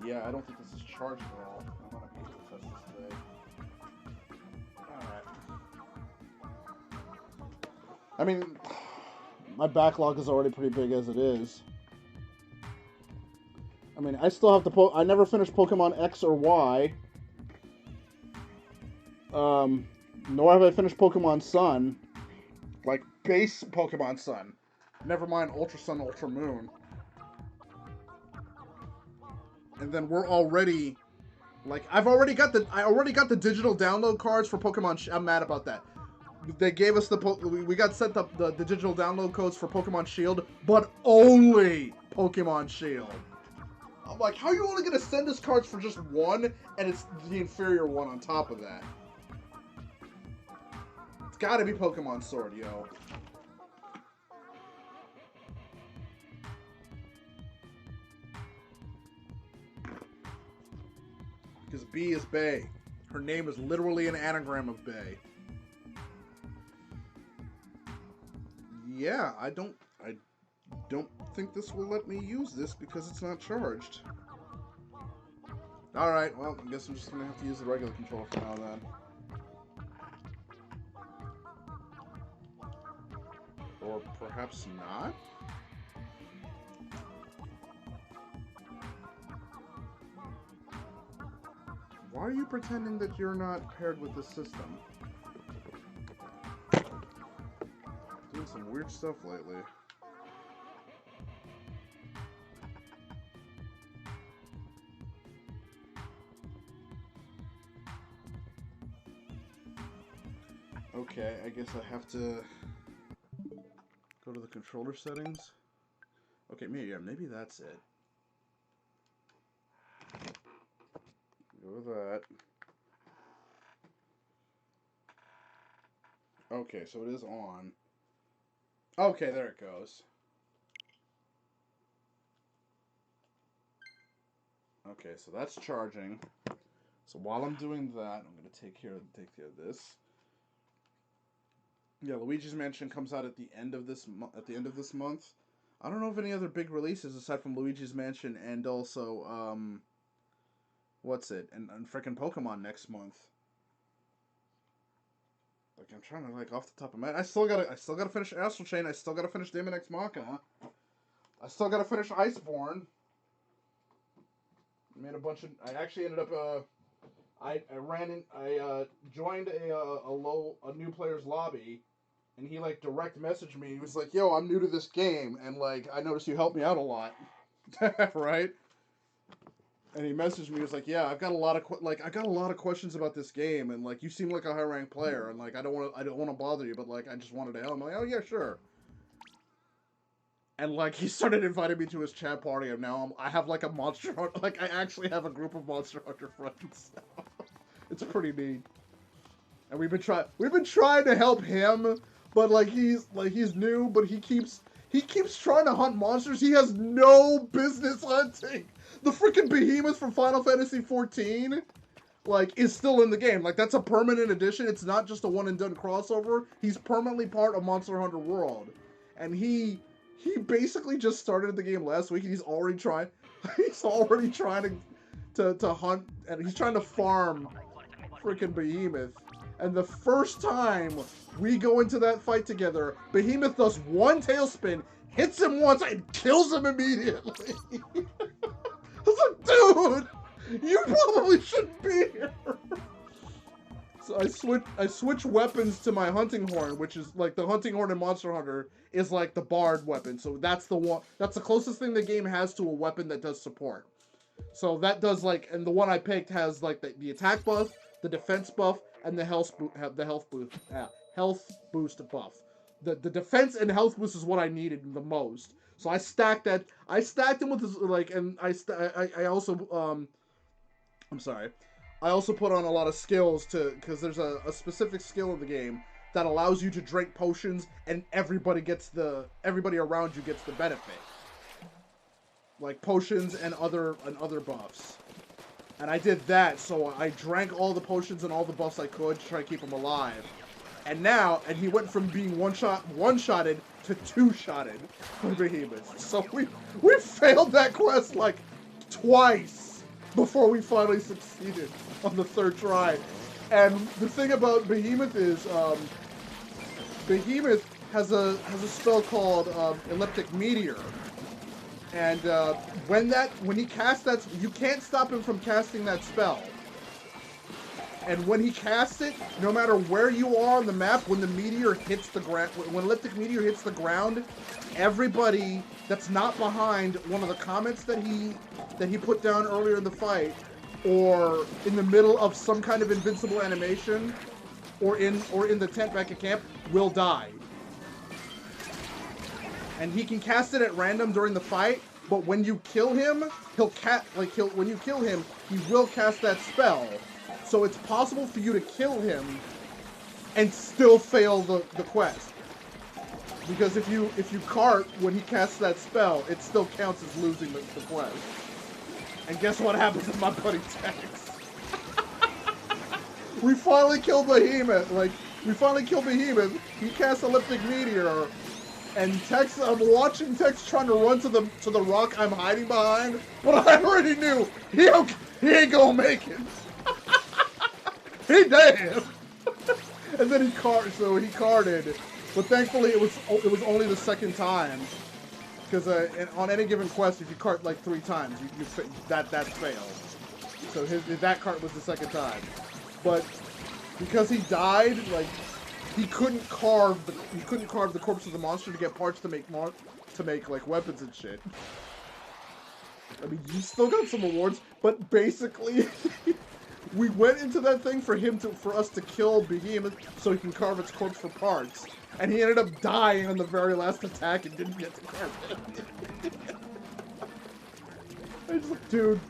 Yeah, I don't think this is charged at all. I'm not going to test this today. Alright. I mean, my backlog is already pretty big as it is. I mean, I still have to I never finished Pokemon X or Y. Nor have I finished Pokemon Sun. Like, base Pokemon Sun. Never mind Ultra Sun, Ultra Moon. And then we're already, like, I already got the digital download cards for Pokemon. I'm mad about that. They gave us we got sent the digital download codes for Pokemon Shield, but only Pokemon Shield. I'm like, how are you only gonna send us cards for just one, and it's the inferior one on top of that? It's gotta be Pokemon Sword, yo. Because B is Bay. Her name is literally an anagram of Bay. Yeah, I don't think this will let me use this because it's not charged. Alright, well, I guess I'm just gonna have to use the regular controller for now then. Or perhaps not? Why are you pretending that you're not paired with this system? Doing some weird stuff lately. Okay, I guess I have to go to the controller settings. Okay, maybe that's it. Go with that. Okay, so it is on. Okay, there it goes. Okay, so that's charging. So while I'm doing that, I'm gonna take care of this. Yeah, Luigi's Mansion comes out at the end of this month. I don't know of any other big releases aside from Luigi's Mansion and also what's it? And frickin' Pokemon next month. Like, I'm trying to, like, off the top of my head. I still gotta finish Astral Chain. I still gotta finish Daemon X Machina. I still gotta finish Iceborne. I actually ended up, I joined a new player's lobby, and he, like, direct messaged me. He was like, yo, I'm new to this game, and, like, I noticed you helped me out a lot. Right? And he messaged me. He was like, "Yeah, I've got a lot of questions about this game, and like, you seem like a high ranked player, and like, I don't want to bother you, but like, I just wanted to help." I'm like, "Oh yeah, sure." And like, he started inviting me to his chat party, and now I have like a Monster Hunter. Like, I actually have a group of Monster Hunter friends. It's pretty neat. And we've been trying to help him, but like he's new, but he keeps trying to hunt monsters he has no business hunting. The freaking behemoth from Final Fantasy 14 like is still in the game. Like that's a permanent addition. It's not just a one and done crossover. He's permanently part of Monster Hunter World. And he basically just started the game last week and he's already trying to hunt, and he's trying to farm freaking behemoth. And the first time we go into that fight together, behemoth does one tailspin, hits him once, and kills him immediately. I was like, dude, you probably shouldn't be here. So I switch weapons to my hunting horn, which is like the hunting horn in Monster Hunter is like the bard weapon. So that's the closest thing the game has to a weapon that does support. So that does like, and the one I picked has like the attack buff, the defense buff, and the health boost buff. The defense and health boost is what I needed the most. So I stacked that. I stacked them with this, like, and I also I'm sorry. I also put on a lot of skills because there's a specific skill in the game that allows you to drink potions and everybody around you gets the benefit. Like potions and other buffs. And I did that, so I drank all the potions and all the buffs I could to try to keep him alive. And he went from being one-shotted to two-shotted by Behemoth. So we failed that quest like twice before we finally succeeded on the third try. And the thing about Behemoth is, Behemoth has a spell called Elliptic Meteor. And when he casts that, you can't stop him from casting that spell. And when he casts it, no matter where you are on the map, when the meteor hits the ground, when Elliptic Meteor hits the ground, everybody that's not behind one of the comments that he put down earlier in the fight, or in the middle of some kind of invincible animation, or in the tent back at camp, will die. And he can cast it at random during the fight, but when you kill him, when you kill him, he will cast that spell. So it's possible for you to kill him and still fail the quest. Because if you cart when he casts that spell, it still counts as losing the quest. And guess what happens to my buddy Tex? We finally killed Behemoth. He casts Elliptic Meteor. And Tex, I'm watching Tex trying to run to the rock I'm hiding behind, but I already knew he ain't gonna make it. He dead. And then he carded, but thankfully it was only the second time, because on any given quest, if you cart like 3 times, that's failed. So that cart was the second time, but because he died, like. He couldn't carve the corpse of the monster to get parts to make like weapons and shit. I mean, you still got some awards, but basically, we went into that thing for us to kill Behemoth so he can carve its corpse for parts, and he ended up dying on the very last attack and didn't get to carve it. I just like, dude,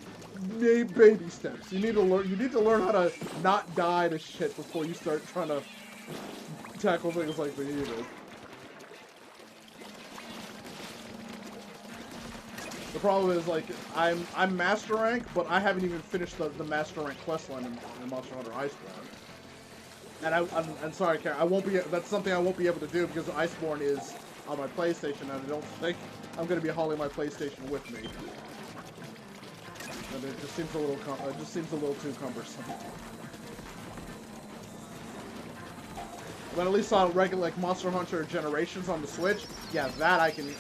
baby steps. You need to learn how to not die to shit before you start trying to tackle things like Behemoth. The problem is, like, I'm master rank, but I haven't even finished the master rank questline in Monster Hunter Iceborne. And I'm sorry, Karen, that's something I won't be able to do because Iceborne is on my PlayStation, and I don't think I'm going to be hauling my PlayStation with me. And it just seems a little too cumbersome. But at least on regular, like, Monster Hunter Generations on the Switch, yeah, that I can get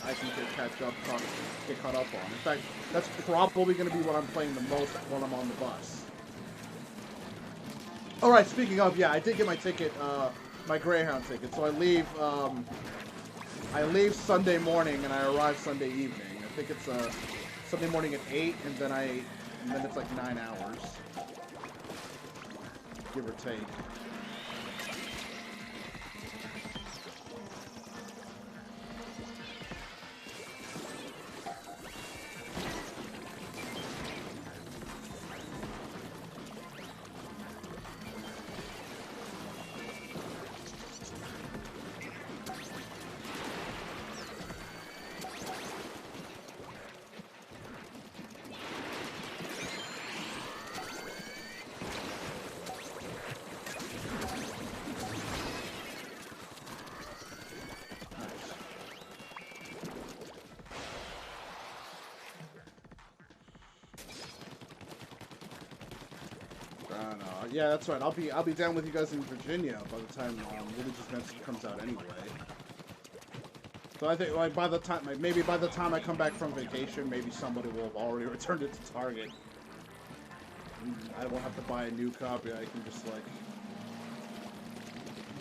caught up on. In fact, that's probably going to be what I'm playing the most when I'm on the bus. Alright, speaking of, yeah, I did get my ticket, my Greyhound ticket. So I leave Sunday morning and I arrive Sunday evening. I think it's Sunday morning at 8, and then it's like 9 hours. Give or take. don't know. Yeah, that's right. I'll be down with you guys in Virginia by the time Religious Next comes out anyway. So I think like by the time, like, maybe by the time I come back from vacation, maybe somebody will have already returned it to Target. I won't have to buy a new copy. I can just like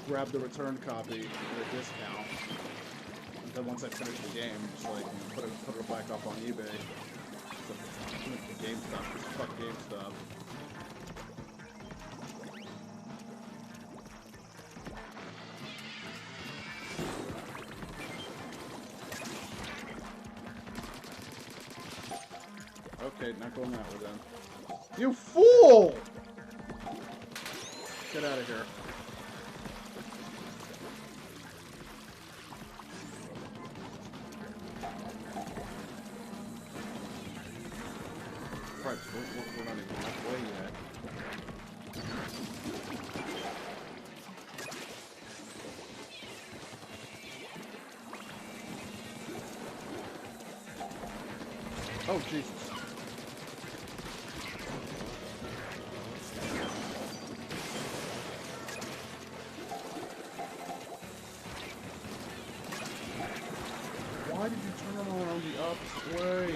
grab the return copy at a discount. And then once I finish the game, just like put it back up on eBay. GameStop, just fuck GameStop. Okay, not going that way then. You fool! Get out of here. Right, we're not even halfway yet. Oh, Jesus. Why did you turn around the opposite way?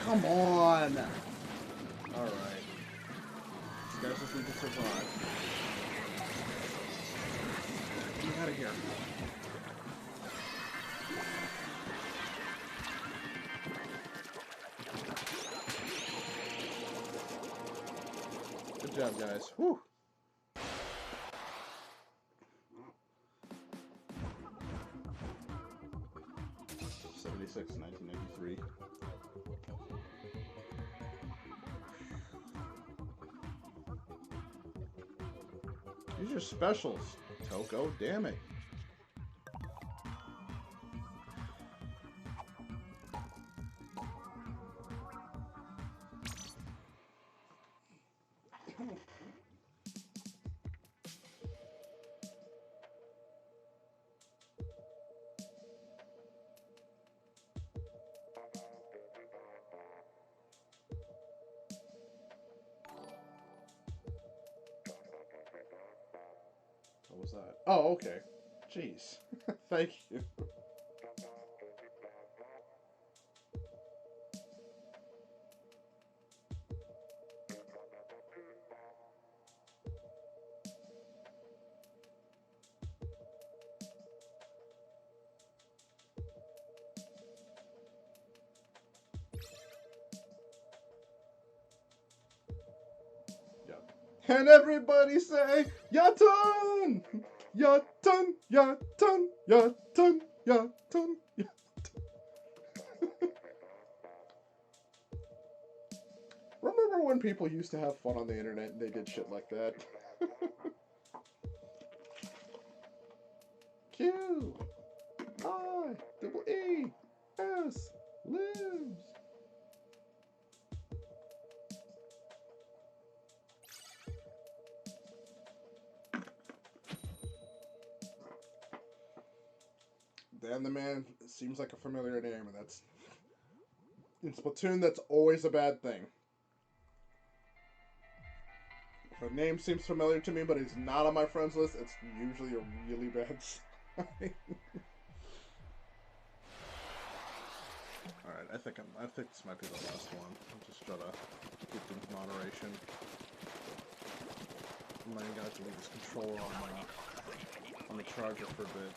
Come on! Alright. These guys just need to survive. Get out of here. Good job, guys. Whew! 1993. These are specials, Toko. Damn it. What was that? Oh, okay. Jeez. Thank you. And everybody say, Yatun! Yatun! Yatun! Yatun! Yatun! Yatun! Remember when people used to have fun on the internet and they did shit like that? Q! I! Double E! S! Lives! Dan the Man seems like a familiar name, and that's... In Splatoon, that's always a bad thing. If a name seems familiar to me, but it's not on my friends list, it's usually a really bad sign. Alright, I think this might be the last one. I'll just try to keep things in moderation. I'm letting you guys leave this controller on the charger for a bit.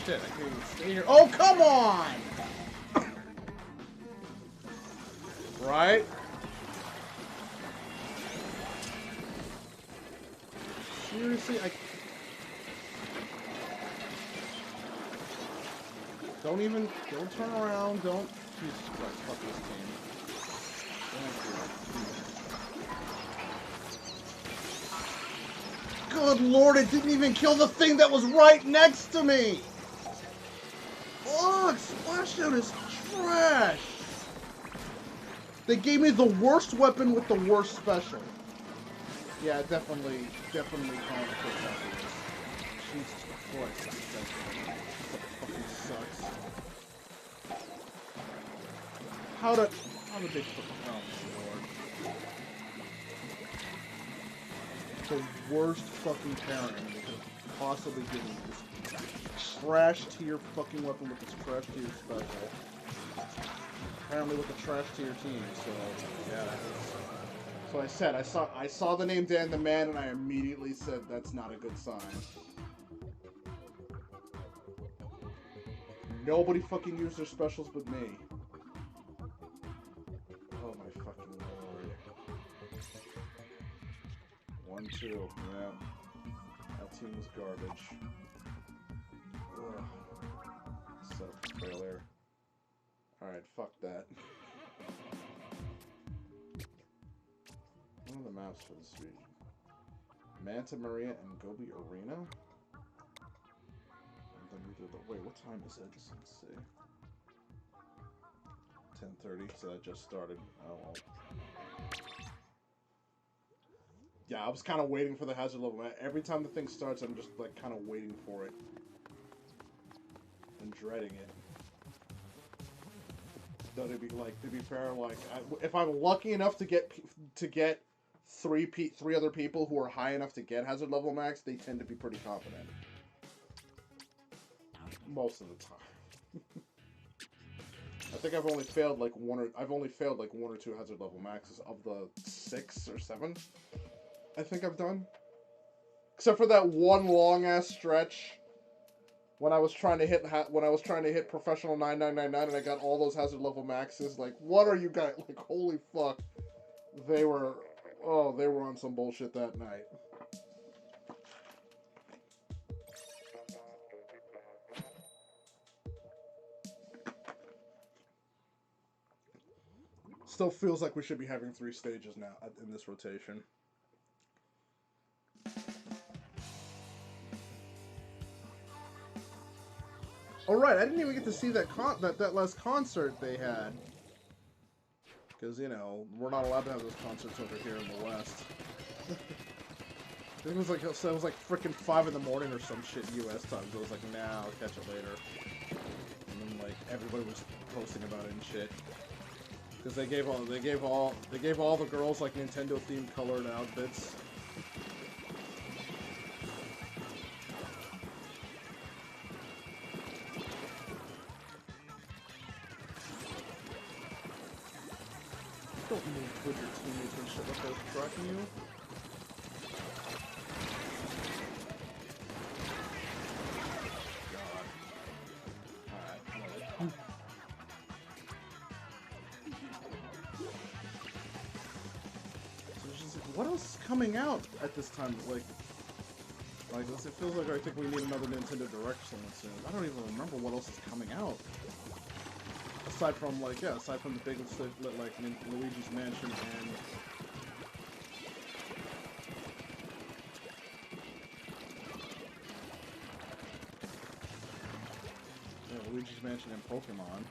Shit, I can't even stay here. Oh, come on! Right? Seriously, don't turn around, don't... Jesus Christ, fuck this game. Good lord, it didn't even kill the thing that was right next to me! Ugh, Splashdown is trash! They gave me the worst weapon with the worst special. Yeah, definitely calling it quits after this. Jesus Christ, that fucking sucks. How did they fucking... Oh, lord. The worst fucking pairing they could have possibly given me. This trash tier fucking weapon with this trash tier special. Apparently with a trash tier team, so yeah. So I said, I saw the name Dan the Man and I immediately said that's not a good sign. Nobody fucking used their specials but me. Oh my fucking lord. 1-2, yeah. That team was garbage. Ugh. Set up a failure. Alright, fuck that. What are the maps for this region? Manta Maria and Gobi Arena? And then we did the... Wait, what time is it? Let's see. 10:30, so that just started. Oh well. Yeah, I was kind of waiting for the hazard level. Every time the thing starts, I'm just like kind of waiting for it. And dreading it. Though to be fair, like if I'm lucky enough to get three other people who are high enough to get hazard level max, they tend to be pretty confident. Most of the time. I think I've only failed like one or two hazard level maxes of the 6 or 7 I think I've done. Except for that one long ass stretch when I was trying to hit professional 9999 and I got all those hazard level maxes. Like, what are you guys like? Holy fuck! They were on some bullshit that night. Still feels like we should be having 3 stages now in this rotation. Oh right, I didn't even get to see that last concert they had. Because, you know, we're not allowed to have those concerts over here in the West. It was like freaking 5 in the morning or some shit US time. So I was like, nah, I'll catch it later. And then like everybody was posting about it and shit. Because they gave all the girls like Nintendo themed colored outfits. Don't move with your teammates and shit like those tracking you. What else is coming out at this time? Like this, it feels like I think we need another Nintendo Direct soon. I don't even remember what else is coming out. Aside from the big stuff like Luigi's Mansion and Luigi's Mansion and Pokemon.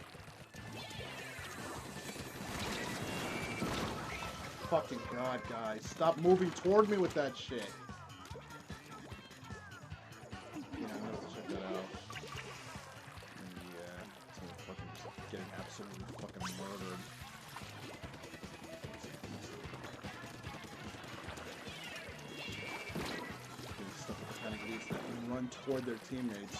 Fucking god, guys. Stop moving toward me with that shit. Yeah, I'm gonna have to check that out. Yeah, it's gonna fucking getting absolutely fucking murdered. Getting stuff with the kind of elites that can run toward their teammates.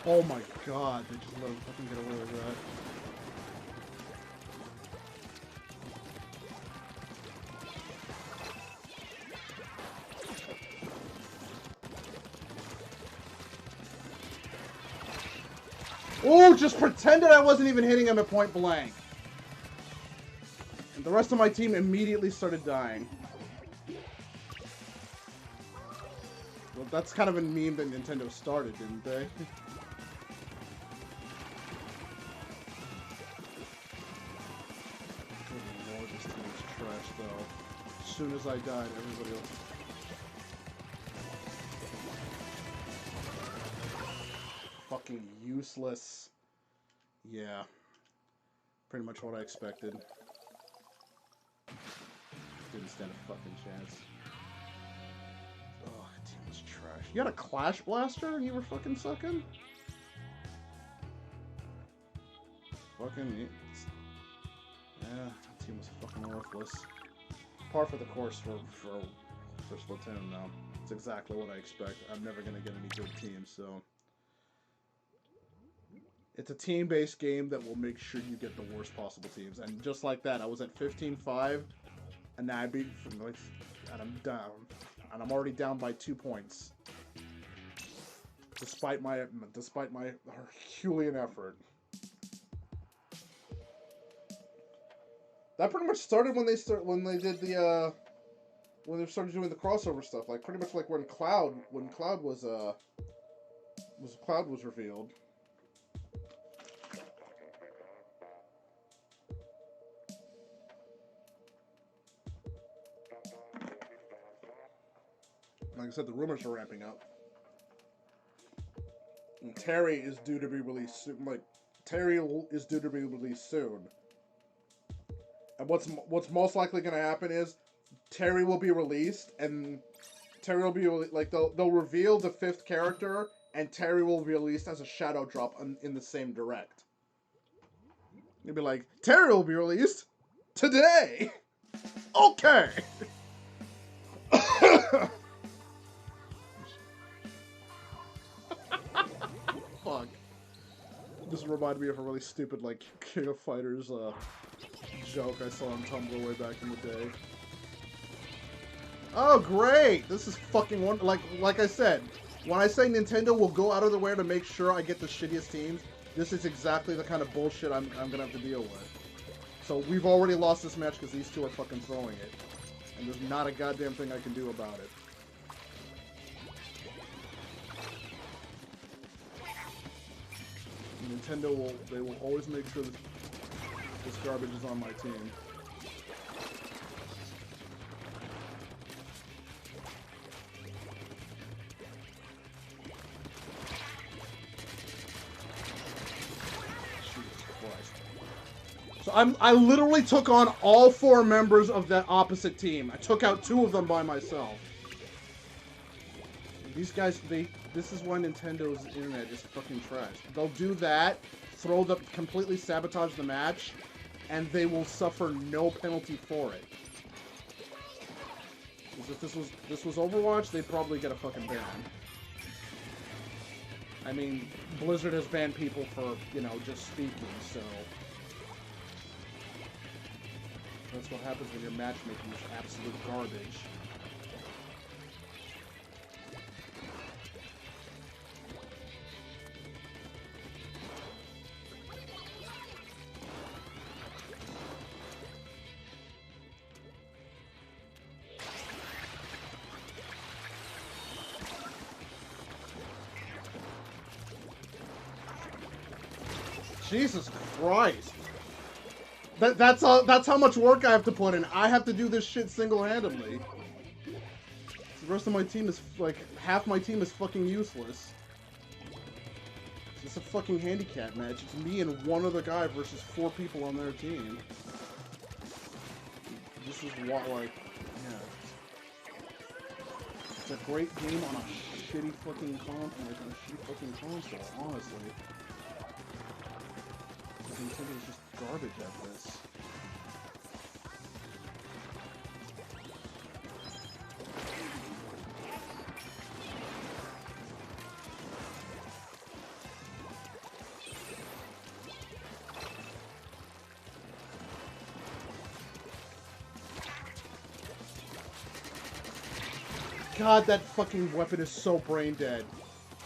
Oh my god, they just let him fucking get away with that. Oh, just pretended I wasn't even hitting him at point blank. And the rest of my team immediately started dying. Well, that's kind of a meme that Nintendo started, didn't they? Good lord, this team is trash, though. As soon as I died, everybody else... Fucking useless. Yeah. Pretty much what I expected. Didn't stand a fucking chance. Oh, that team was trash. You had a Clash Blaster and you were fucking sucking? Fucking... Yeah, that team was fucking worthless. Par for the course for Splatoon, though. It's exactly what I expect. I'm never gonna get any good teams, so... It's a team-based game that will make sure you get the worst possible teams. And just like that, I was at 15-5, and now I beat from like, and I'm down. And I'm already down by 2 points. Despite my Herculean effort. That pretty much started when they started doing the crossover stuff. Like pretty much like when Cloud was revealed. Like I said, the rumors are ramping up. And Terry is due to be released soon. Like, Terry is due to be released soon. And what's most likely going to happen is Terry will be released, and Terry will be like they'll reveal the 5th character, and Terry will be released as a shadow drop in the same direct. You'll be like, Terry will be released today. Okay. Fuck. This reminded me of a really stupid, like, King of Fighters, joke I saw on Tumblr way back in the day. Oh, great! This is fucking like I said, when I say Nintendo will go out of their way to make sure I get the shittiest teams, this is exactly the kind of bullshit I'm gonna have to deal with. So we've already lost this match because these two are fucking throwing it. And there's not a goddamn thing I can do about it. Nintendo will always make sure that this garbage is on my team. Jesus Christ. So I literally took on all 4 members of that opposite team. I took out 2 of them by myself. These guys, this is why Nintendo's internet is fucking trash. They'll do that, completely sabotage the match, and they will suffer no penalty for it. Because if this was Overwatch, they'd probably get a fucking ban. I mean, Blizzard has banned people for, you know, just speaking, so... That's what happens when your matchmaking is absolute garbage. Jesus Christ. That's how much work I have to put in. I have to do this shit single-handedly. The rest of my team is, like, half my team is fucking useless. It's just a fucking handicap match. It's me and one other guy versus 4 people on their team. This is what, like, yeah. It's a great game on a shitty fucking console, honestly. Nintendo's just garbage at this. God, that fucking weapon is so brain dead.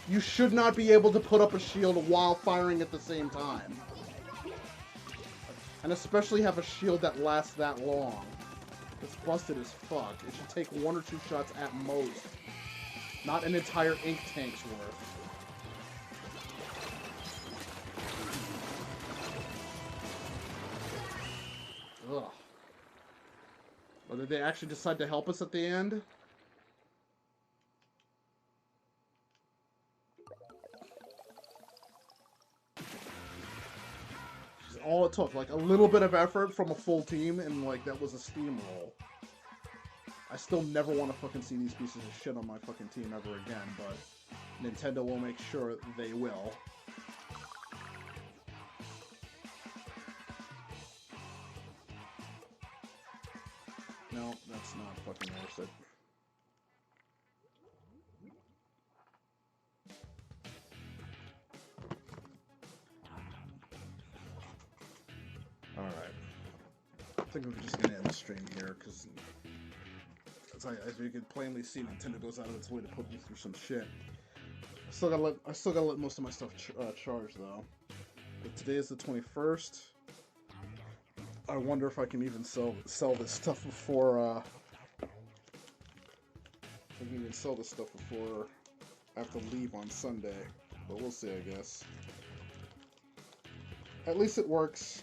You should not be able to put up a shield while firing at the same time. And especially have a shield that lasts that long. It's busted as fuck. It should take 1 or 2 shots at most. Not an entire ink tank's worth. Ugh. Or did they actually decide to help us at the end? All it took, like a little bit of effort from a full team, and like that was a steamroll. I still never want to fucking see these pieces of shit on my fucking team ever again, but Nintendo will make sure they will. No, that's not fucking worth it. Alright. I think we're just gonna end the stream here, because as you can plainly see, Nintendo goes out of its way to put me through some shit. I still gotta let most of my stuff charge though. But today is the 21st. I wonder if I can even sell this stuff before I can even sell this stuff before I have to leave on Sunday. But we'll see, I guess. At least it works.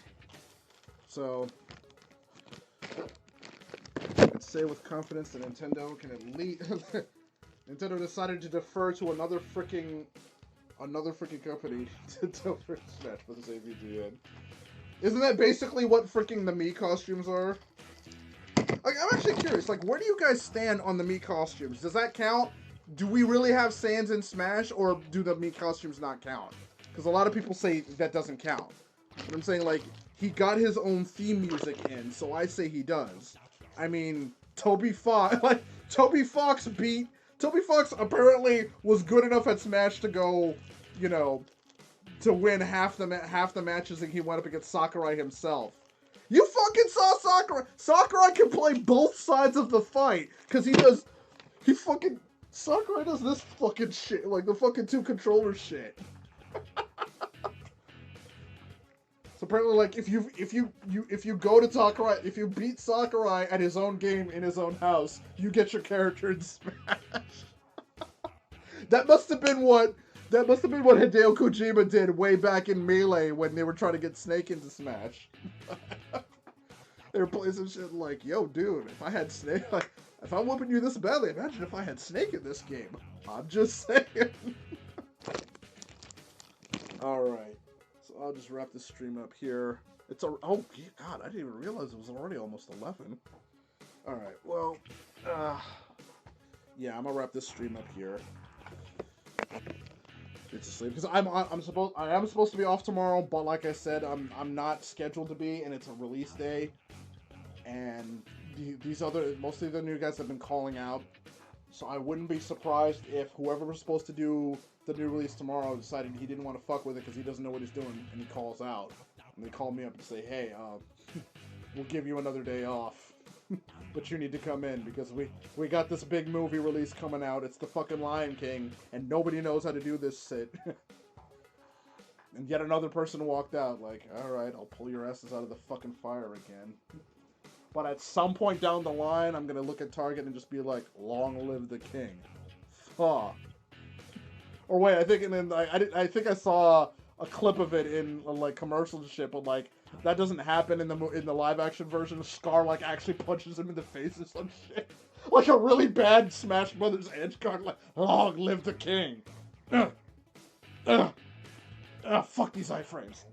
So I can say with confidence that Nintendo can at least Nintendo decided to defer to another freaking company to Smash Bros. AVGN. Isn't that basically what freaking the Mii costumes are? Like, I'm actually curious, like, where do you guys stand on the Mii costumes? Does that count? Do we really have Sans in Smash, or do the Mii costumes not count? Because a lot of people say that doesn't count. But I'm saying, like, he got his own theme music in, so I say he does. I mean, Toby Fox apparently was good enough at Smash to go, you know, to win half the matches, and he went up against Sakurai himself. You fucking saw Sakurai! Sakurai can play both sides of the fight, because Sakurai does this fucking shit, like the fucking 2 controller shit. So apparently, like, if you go to Sakurai, if you beat Sakurai at his own game in his own house, you get your character in Smash. That must have been what Hideo Kojima did way back in Melee when they were trying to get Snake into Smash. They were playing some shit like, yo, dude, if I had Snake, like, if I'm whooping you this badly, imagine if I had Snake in this game. I'm just saying. Alright. So I'll just wrap this stream up here. Oh, God, I didn't even realize it was already almost 11. Alright, well, yeah, I'm gonna wrap this stream up here. Get to sleep, because I am supposed to be off tomorrow, but like I said, I'm not scheduled to be, and it's a release day, and mostly the new guys have been calling out, so I wouldn't be surprised if whoever was supposed to do the new release tomorrow decided he didn't want to fuck with it because he doesn't know what he's doing, and he calls out, and they call me up and say, hey, we'll give you another day off. But you need to come in, because we got this big movie release coming out. It's the fucking Lion King, and nobody knows how to do this shit. And yet another person walked out like, alright, I'll pull your asses out of the fucking fire again. But at some point down the line, I'm gonna look at Target and just be like, long live the king. Fuck. Or wait, I think I saw a clip of it in like commercials and shit, but like, that doesn't happen in the live action version. Scar like actually punches him in the face or some shit. Like a really bad Smash Brothers edge card, like, long live the king. Fuck these iframes.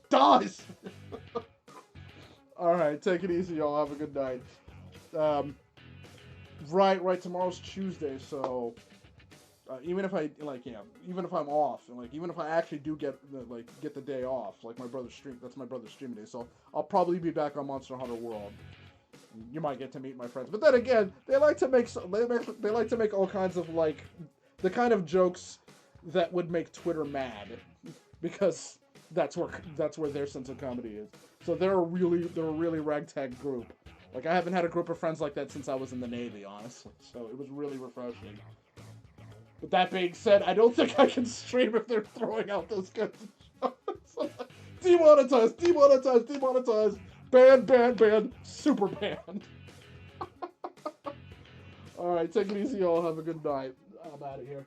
Dies! Alright, take it easy, y'all. Have a good night. Right, tomorrow's Tuesday, so even if I'm off, and like even if I actually do get the day off, like my brother's stream, that's my brother's stream day, so I'll probably be back on Monster Hunter World. You might get to meet my friends, but then again, they like to make all kinds of like the kind of jokes that would make Twitter mad, because that's where their sense of comedy is. So they're a really ragtag group. Like, I haven't had a group of friends like that since I was in the Navy, honestly. So it was really refreshing. But that being said, I don't think I can stream if they're throwing out those kinds of shows. Demonetized, demonetized, demonetized. Banned, banned, banned. Super banned. Alright, take it easy, y'all. Have a good night. I'm out of here.